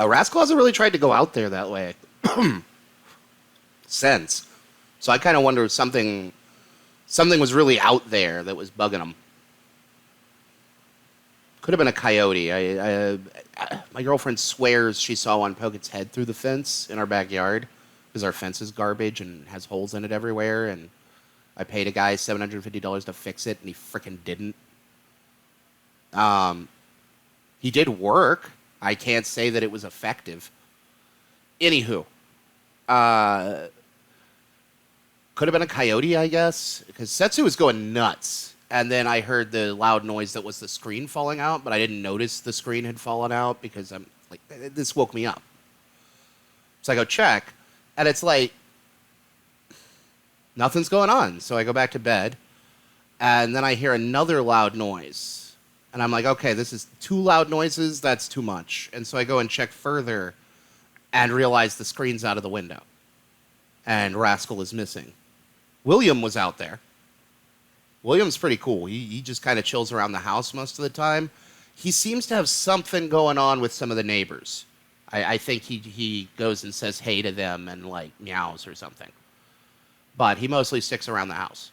Rascal hasn't really tried to go out there that way since. So I kind of wonder if something was really out there that was bugging him. Could have been a coyote. My girlfriend swears she saw one poke its head through the fence in our backyard because our fence is garbage and has holes in it everywhere. And I paid a guy $750 to fix it, and he frickin' didn't. He did work. I can't say that it was effective. Anywho, could have been a coyote, I guess, because Setsu was going nuts. And then I heard the loud noise that was the screen falling out, but I didn't notice the screen had fallen out because I'm like, this woke me up. So I go check, and it's like, nothing's going on. So I go back to bed, and then I hear another loud noise. And I'm like, okay, this is 2 loud noises. That's too much. And so I go and check further and realize the screen's out of the window. And Rascal is missing. William was out there. William's pretty cool. He just kind of chills around the house most of the time. He seems to have something going on with some of the neighbors. I think he goes and says hey to them and, like, meows or something. But he mostly sticks around the house.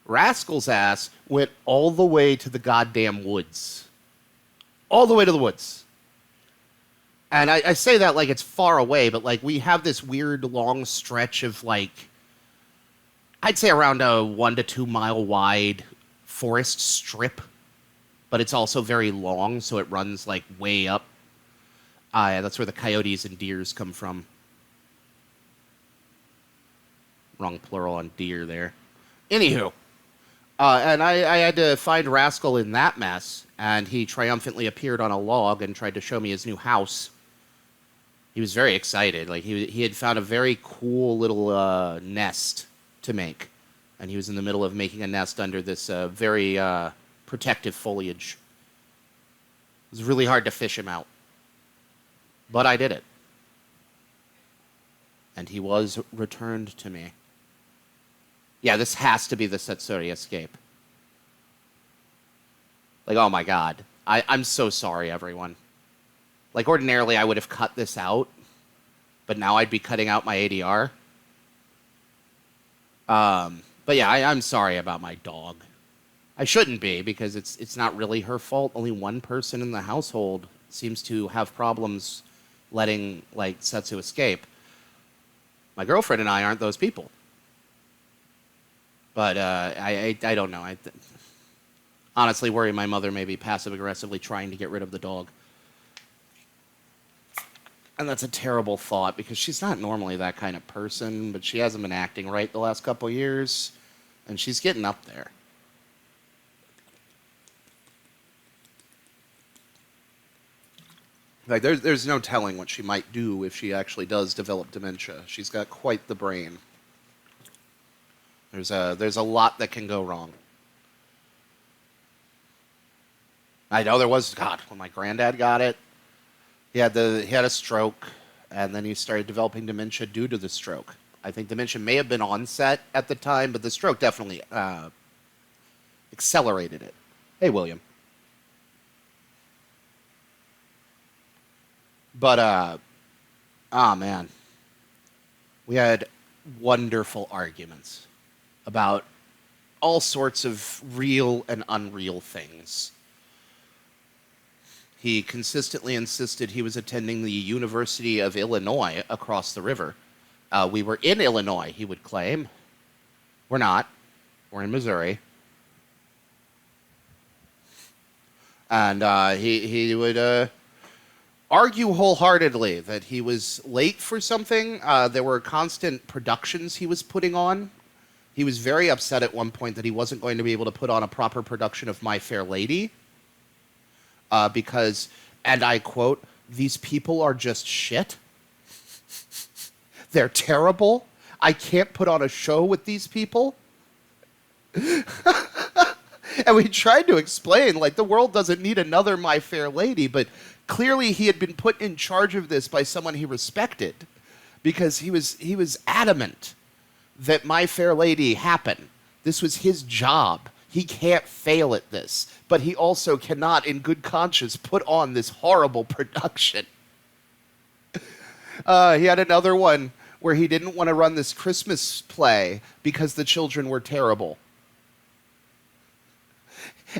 Rascal's ass went all the way to the goddamn woods. All the way to the woods. And I say that like it's far away, but like we have this weird long stretch of like, I'd say around a 1 to 2 mile wide forest strip, but it's also very long, so it runs like way up. That's where the coyotes and deers come from. Wrong plural on deer there. Anywho. And I had to find Rascal in that mess, and he triumphantly appeared on a log and tried to show me his new house. He was very excited. Like he had found a very cool little nest to make, and he was in the middle of making a nest under this very protective foliage. It was really hard to fish him out, but I did it, and he was returned to me. Yeah, this has to be the Setsuri escape. Like, oh my god. I'm so sorry, everyone. Like, ordinarily I would have cut this out, but now I'd be cutting out my ADR. But yeah, I'm sorry about my dog. I shouldn't be because it's not really her fault. Only one person in the household seems to have problems letting like Setsu escape. My girlfriend and I aren't those people. But I don't know. Honestly worry my mother may be passive aggressively trying to get rid of the dog. And that's a terrible thought because she's not normally that kind of person, but she hasn't been acting right the last couple of years, and she's getting up there. Like there's no telling what she might do if she actually does develop dementia. She's got quite the brain. There's a lot that can go wrong. I know there was God when my granddad got it. He had a stroke, and then he started developing dementia due to the stroke. I think dementia may have been onset at the time, but the stroke definitely accelerated it. Hey, William. But man, we had wonderful arguments about all sorts of real and unreal things. He consistently insisted he was attending the University of Illinois across the river. We were in Illinois, he would claim. We're not. We're in Missouri. And he would argue wholeheartedly that he was late for something. There were constant productions he was putting on. He was very upset at one point that he wasn't going to be able to put on a proper production of My Fair Lady. Because, and I quote, these people are just shit. They're terrible. I can't put on a show with these people. And we tried to explain, like, the world doesn't need another My Fair Lady, but clearly he had been put in charge of this by someone he respected, because he was adamant that My Fair Lady happen. This was his job. He can't fail at this, but he also cannot, in good conscience, put on this horrible production. He had another one where he didn't want to run this Christmas play because the children were terrible.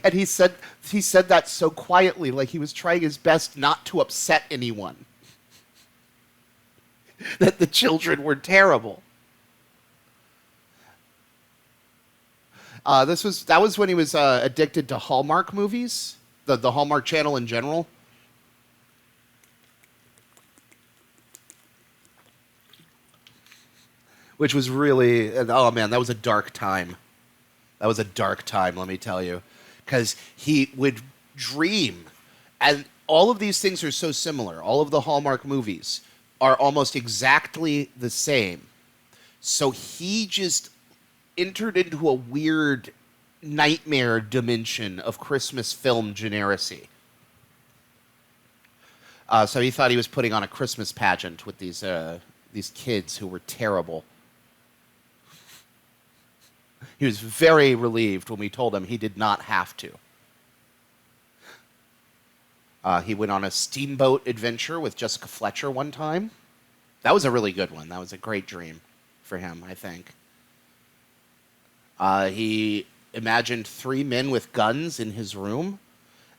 And he said that so quietly, like he was trying his best not to upset anyone. That the children were terrible. That was when he was addicted to Hallmark movies, the Hallmark Channel in general. Which was really, oh man, that was a dark time. That was a dark time, let me tell you. Because he would dream, and all of these things are so similar. All of the Hallmark movies are almost exactly the same. So he just entered into a weird nightmare dimension of Christmas film generacy. So he thought he was putting on a Christmas pageant with these kids who were terrible. He was very relieved when we told him he did not have to. He went on a steamboat adventure with Jessica Fletcher one time. That was a really good one. That was a great dream for him, I think. He imagined 3 men with guns in his room,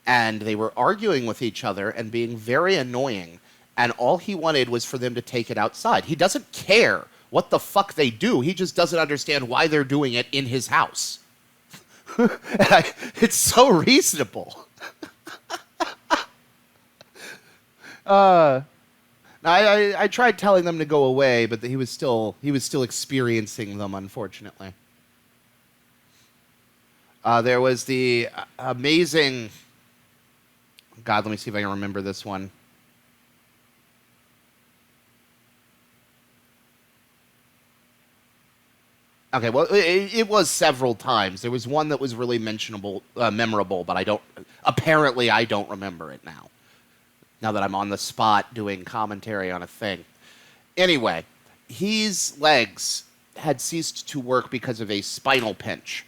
and they were arguing with each other and being very annoying, and all he wanted was for them to take it outside. He doesn't care what the fuck they do. He just doesn't understand why they're doing it in his house. It's so reasonable. I tried telling them to go away, but he was still experiencing them, unfortunately. There was the amazing... God, let me see if I can remember this one. Okay, well, it was several times. There was one that was really memorable, but apparently I don't remember it now. Now that I'm on the spot doing commentary on a thing. Anyway, his legs had ceased to work because of a spinal pinch,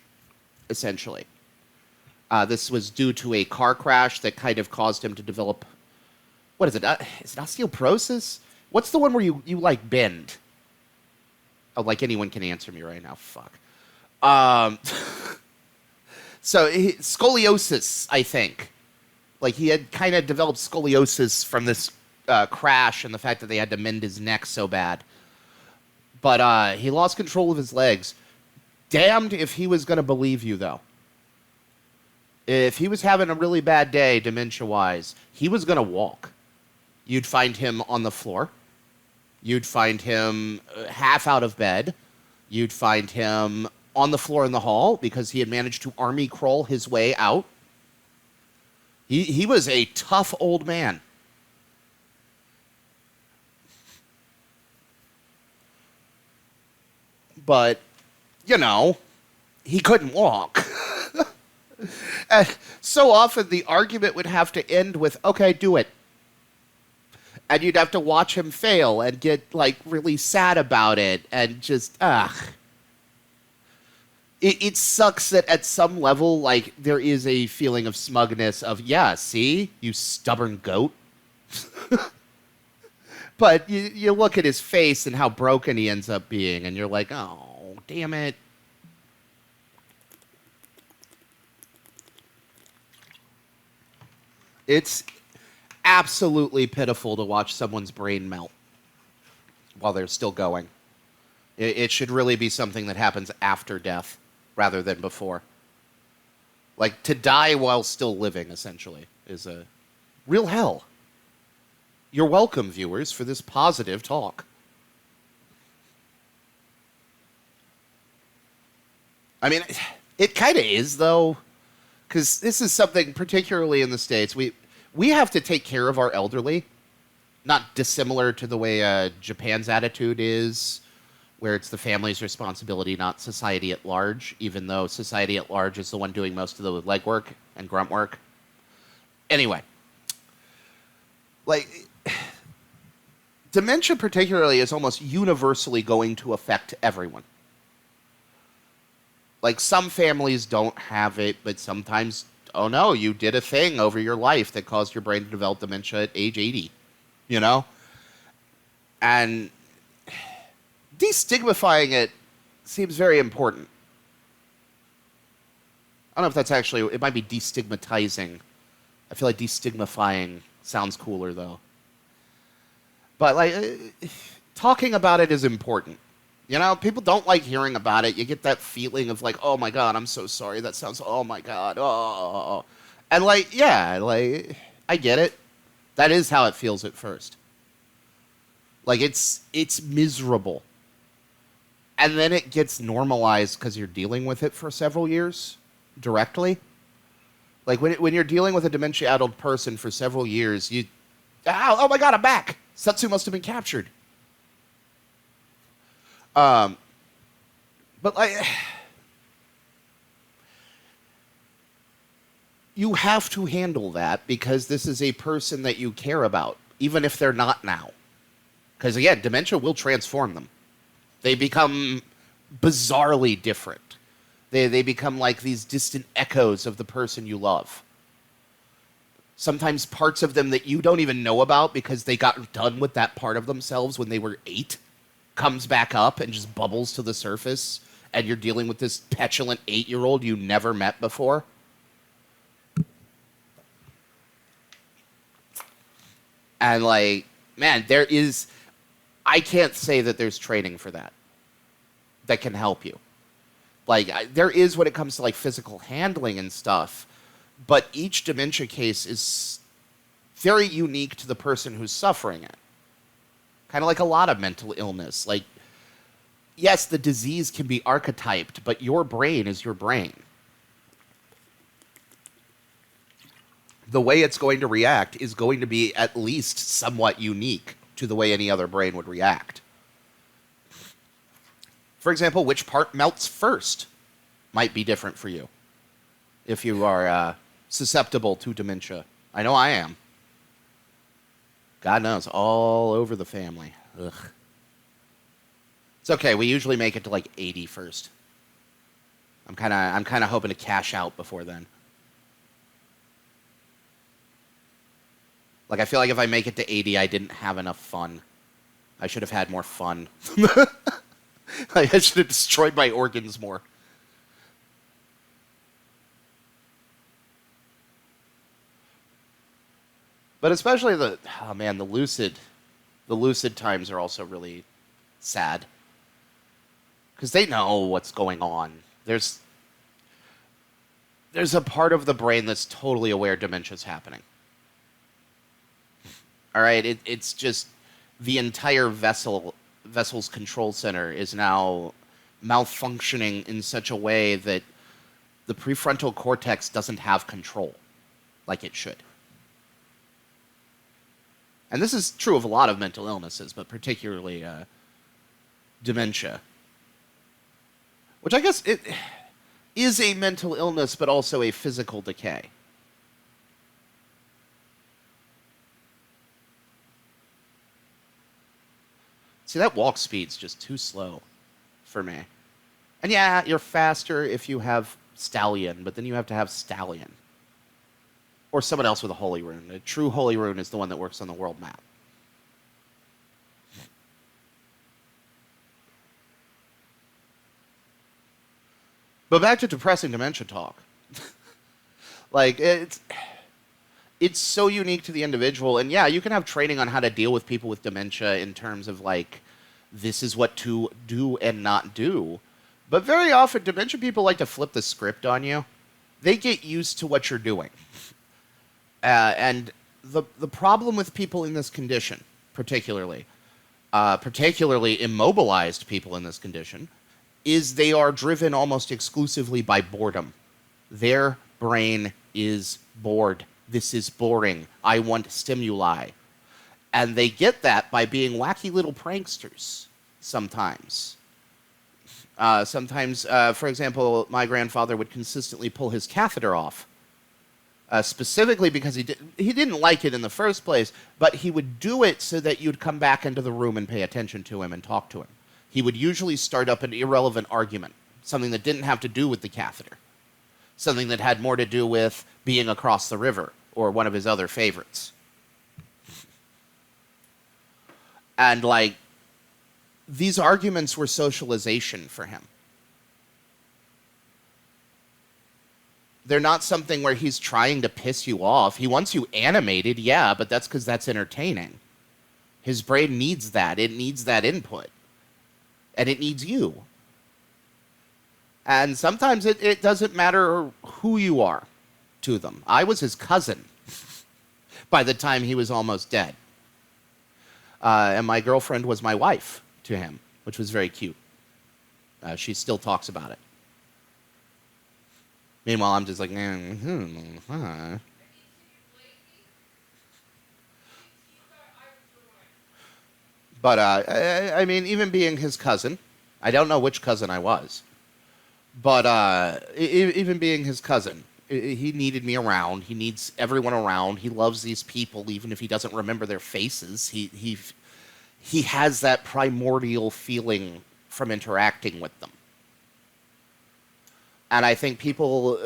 essentially. This was due to a car crash that kind of caused him to develop... What is it? Is it osteoporosis? What's the one where you like, bend? Oh, like anyone can answer me right now. Fuck. Um, scoliosis, I think. Like he had kind of developed scoliosis from this crash and the fact that they had to mend his neck so bad. But he lost control of his legs. Damned if he was going to believe you, though. If he was having a really bad day, dementia-wise, he was going to walk. You'd find him on the floor. You'd find him half out of bed. You'd find him on the floor in the hall because he had managed to army crawl his way out. He was a tough old man. But, you know, he couldn't walk. And so often the argument would have to end with, okay, do it. And you'd have to watch him fail and get, like, really sad about it and just, ugh. It sucks that at some level, like, there is a feeling of smugness of, yeah, see, you stubborn goat. But you look at his face and how broken he ends up being, and you're like, oh, damn it. It's absolutely pitiful to watch someone's brain melt while they're still going. It should really be something that happens after death rather than before. Like, to die while still living, essentially, is a real hell. You're welcome, viewers, for this positive talk. I mean, it kind of is, though, because this is something, particularly in the States, we have to take care of our elderly, not dissimilar to the way Japan's attitude is, where it's the family's responsibility, not society at large, even though society at large is the one doing most of the legwork and grunt work. Anyway, like, dementia particularly is almost universally going to affect everyone. Like, some families don't have it, but sometimes, oh no, you did a thing over your life that caused your brain to develop dementia at age 80, you know? And destigmatizing it seems very important. I don't know if that's actually, it might be destigmatizing. I feel like destigmatizing sounds cooler, though. But, like, talking about it is important. You know, people don't like hearing about it. You get that feeling of, like, oh my God, I'm so sorry. That sounds, oh my God, oh. And, like, yeah, like, I get it. That is how it feels at first. Like, it's miserable. And then it gets normalized because you're dealing with it for several years directly. Like, when you're dealing with a dementia-addled person for several years, oh my God, I'm back. Setsu must have been captured. But, like, you have to handle that because this is a person that you care about, even if they're not now. Because, again, dementia will transform them. They become bizarrely different. They become like these distant echoes of the person you love. Sometimes parts of them that you don't even know about because they got done with that part of themselves when they were 8 comes back up and just bubbles to the surface, and you're dealing with this petulant 8-year-old you never met before. And, like, man, I can't say that there's training for that can help you. Like, there is when it comes to, like, physical handling and stuff, but each dementia case is very unique to the person who's suffering it. Kind of like a lot of mental illness. Like, yes, the disease can be archetyped, but your brain is your brain. The way it's going to react is going to be at least somewhat unique to the way any other brain would react. For example, which part melts first might be different for you if you are susceptible to dementia. I know I am. God knows, all over the family. Ugh. It's okay. We usually make it to like 80 first. I'm kind of hoping to cash out before then. Like, I feel like if I make it to 80, I didn't have enough fun. I should have had more fun. Like, I should have destroyed my organs more. But especially oh man, the lucid times are also really sad because they know what's going on. There's a part of the brain that's totally aware dementia's happening. All right, it's just the entire vessel's control center is now malfunctioning in such a way that the prefrontal cortex doesn't have control like it should. And this is true of a lot of mental illnesses, but particularly dementia, which I guess it is a mental illness, but also a physical decay. See, that walk speed's just too slow for me. And yeah, you're faster if you have Stallion, but then you have to have Stallion. Or someone else with a Holy Rune. A true Holy Rune is the one that works on the world map. But back to depressing dementia talk. Like, it's so unique to the individual. And yeah, you can have training on how to deal with people with dementia in terms of, like, this is what to do and not do. But very often, dementia people like to flip the script on you. They get used to what you're doing. And the problem with people in this condition, particularly immobilized people in this condition, is they are driven almost exclusively by boredom. Their brain is bored. This is boring. I want stimuli. And they get that by being wacky little pranksters sometimes. For example, my grandfather would consistently pull his catheter off. Specifically because he didn't like it in the first place, but he would do it so that you'd come back into the room and pay attention to him and talk to him. He would usually start up an irrelevant argument, something that didn't have to do with the catheter, something that had more to do with being across the river or one of his other favorites. And, like, these arguments were socialization for him. They're not something where he's trying to piss you off. He wants you animated, yeah, but that's because that's entertaining. His brain needs that. It needs that input. And it needs you. And sometimes it doesn't matter who you are to them. I was his cousin by the time he was almost dead. And my girlfriend was my wife to him, which was very cute. She still talks about it. Meanwhile, I'm just like, But, I mean, even being his cousin, I don't know which cousin I was, but even being his cousin, he needed me around. He needs everyone around. He loves these people, even if he doesn't remember their faces. He has that primordial feeling from interacting with them. And I think people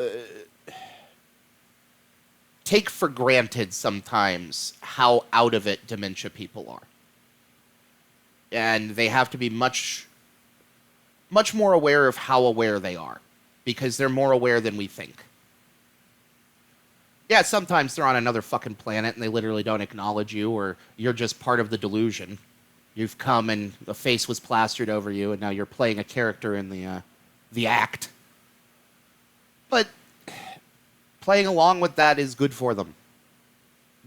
take for granted sometimes how out of it dementia people are. And they have to be much more aware of how aware they are, because they're more aware than we think. Yeah, sometimes they're on another fucking planet and they literally don't acknowledge you, or you're just part of the delusion. You've come and a face was plastered over you, and now you're playing a character in the act. But playing along with that is good for them.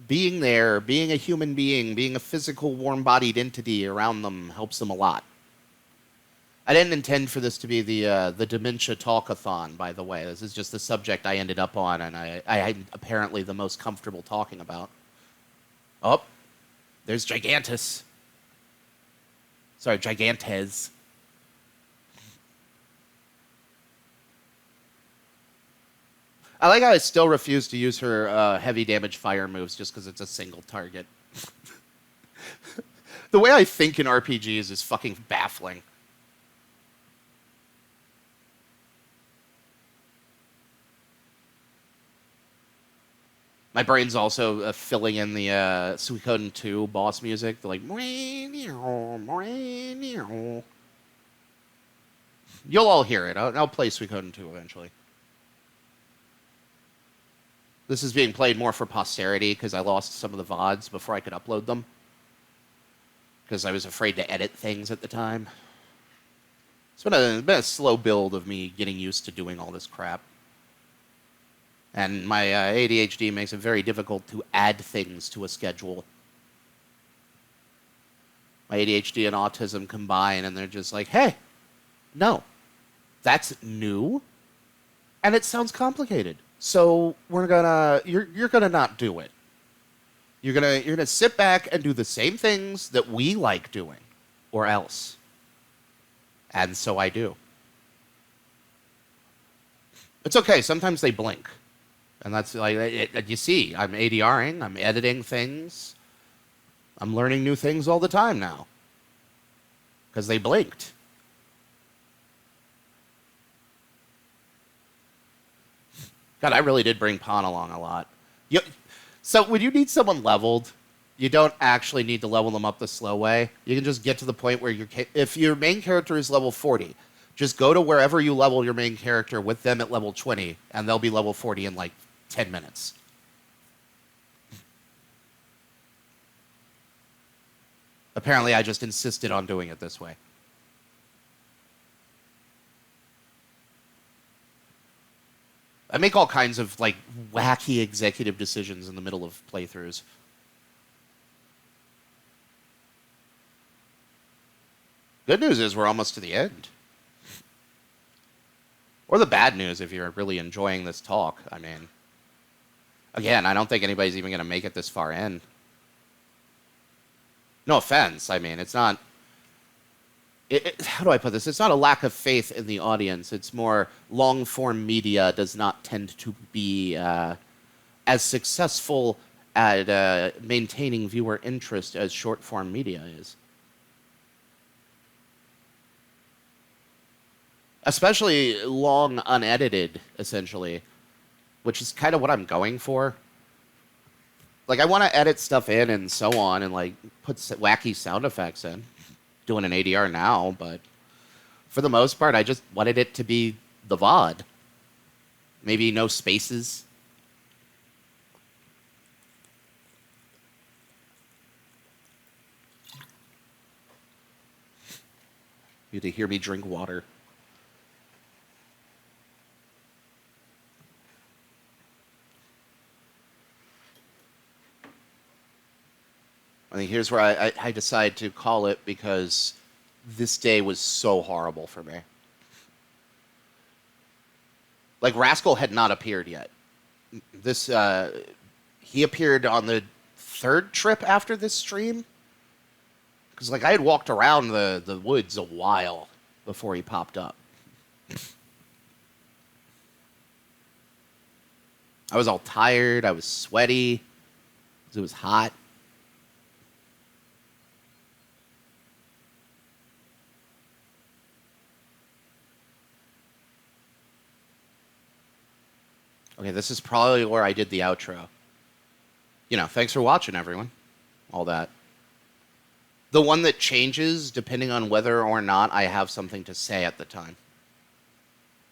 Being there, being a human being, being a physical, warm-bodied entity around them helps them a lot. I didn't intend for this to be the dementia talkathon, by the way. This is just the subject I ended up on, and I'm apparently the most comfortable talking about. Oh, there's Gigantus. Sorry, Gigantes. I like how I still refuse to use her heavy damage fire moves just because it's a single target. The way I think in RPGs is fucking baffling. My brain's also filling in the Suikoden 2 boss music. They're like, you'll all hear it. I'll play Suikoden 2 eventually. This is being played more for posterity because I lost some of the VODs before I could upload them. Because I was afraid to edit things at the time. It's been a slow build of me getting used to doing all this crap. And my ADHD makes it very difficult to add things to a schedule. My ADHD and autism combine, and they're just like, hey, no, that's new, and it sounds complicated. So you're gonna not do it. You're gonna sit back and do the same things that we like doing, or else. And so I do. It's okay. Sometimes they blink. And that's like, you see, I'm ADRing, I'm editing things. I'm learning new things all the time now. Because they blinked. God, I really did bring Pawn along a lot. So when you need someone leveled, you don't actually need to level them up the slow way. You can just get to the point where if your main character is level 40, just go to wherever you level your main character with them at level 20, and they'll be level 40 in like 10 minutes. Apparently, I just insisted on doing it this way. I make all kinds of like wacky executive decisions in the middle of playthroughs. Good news is we're almost to the end. Or the bad news if you're really enjoying this talk. I mean, again, I don't think anybody's even going to make it this far in. No offense. I mean, it's not... how do I put this? It's not a lack of faith in the audience. It's more long-form media does not tend to be as successful at maintaining viewer interest as short-form media is. Especially long, unedited, essentially, which is kind of what I'm going for. Like, I want to edit stuff in and so on and, like, put wacky sound effects in. Doing an ADR now, but for the most part, I just wanted it to be the VOD. Maybe no spaces. You to hear me drink water. I think here's where I decide to call it because this day was so horrible for me. Like, Rascal had not appeared yet. He appeared on the third trip after this stream. Because, like, I had walked around the woods a while before he popped up. I was all tired. I was sweaty. It was hot. Okay, this is probably where I did the outro. You know, thanks for watching, everyone. All that. The one that changes depending on whether or not I have something to say at the time.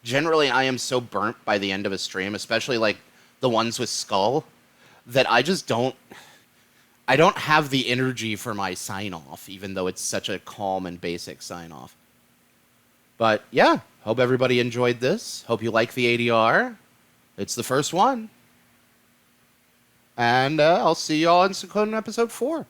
Generally, I am so burnt by the end of a stream, especially like the ones with Skull, that I just don't... I don't have the energy for my sign-off, even though it's such a calm and basic sign-off. But, yeah, hope everybody enjoyed this. Hope you like the ADR. It's the first one. And I'll see y'all in Suikoden episode 4.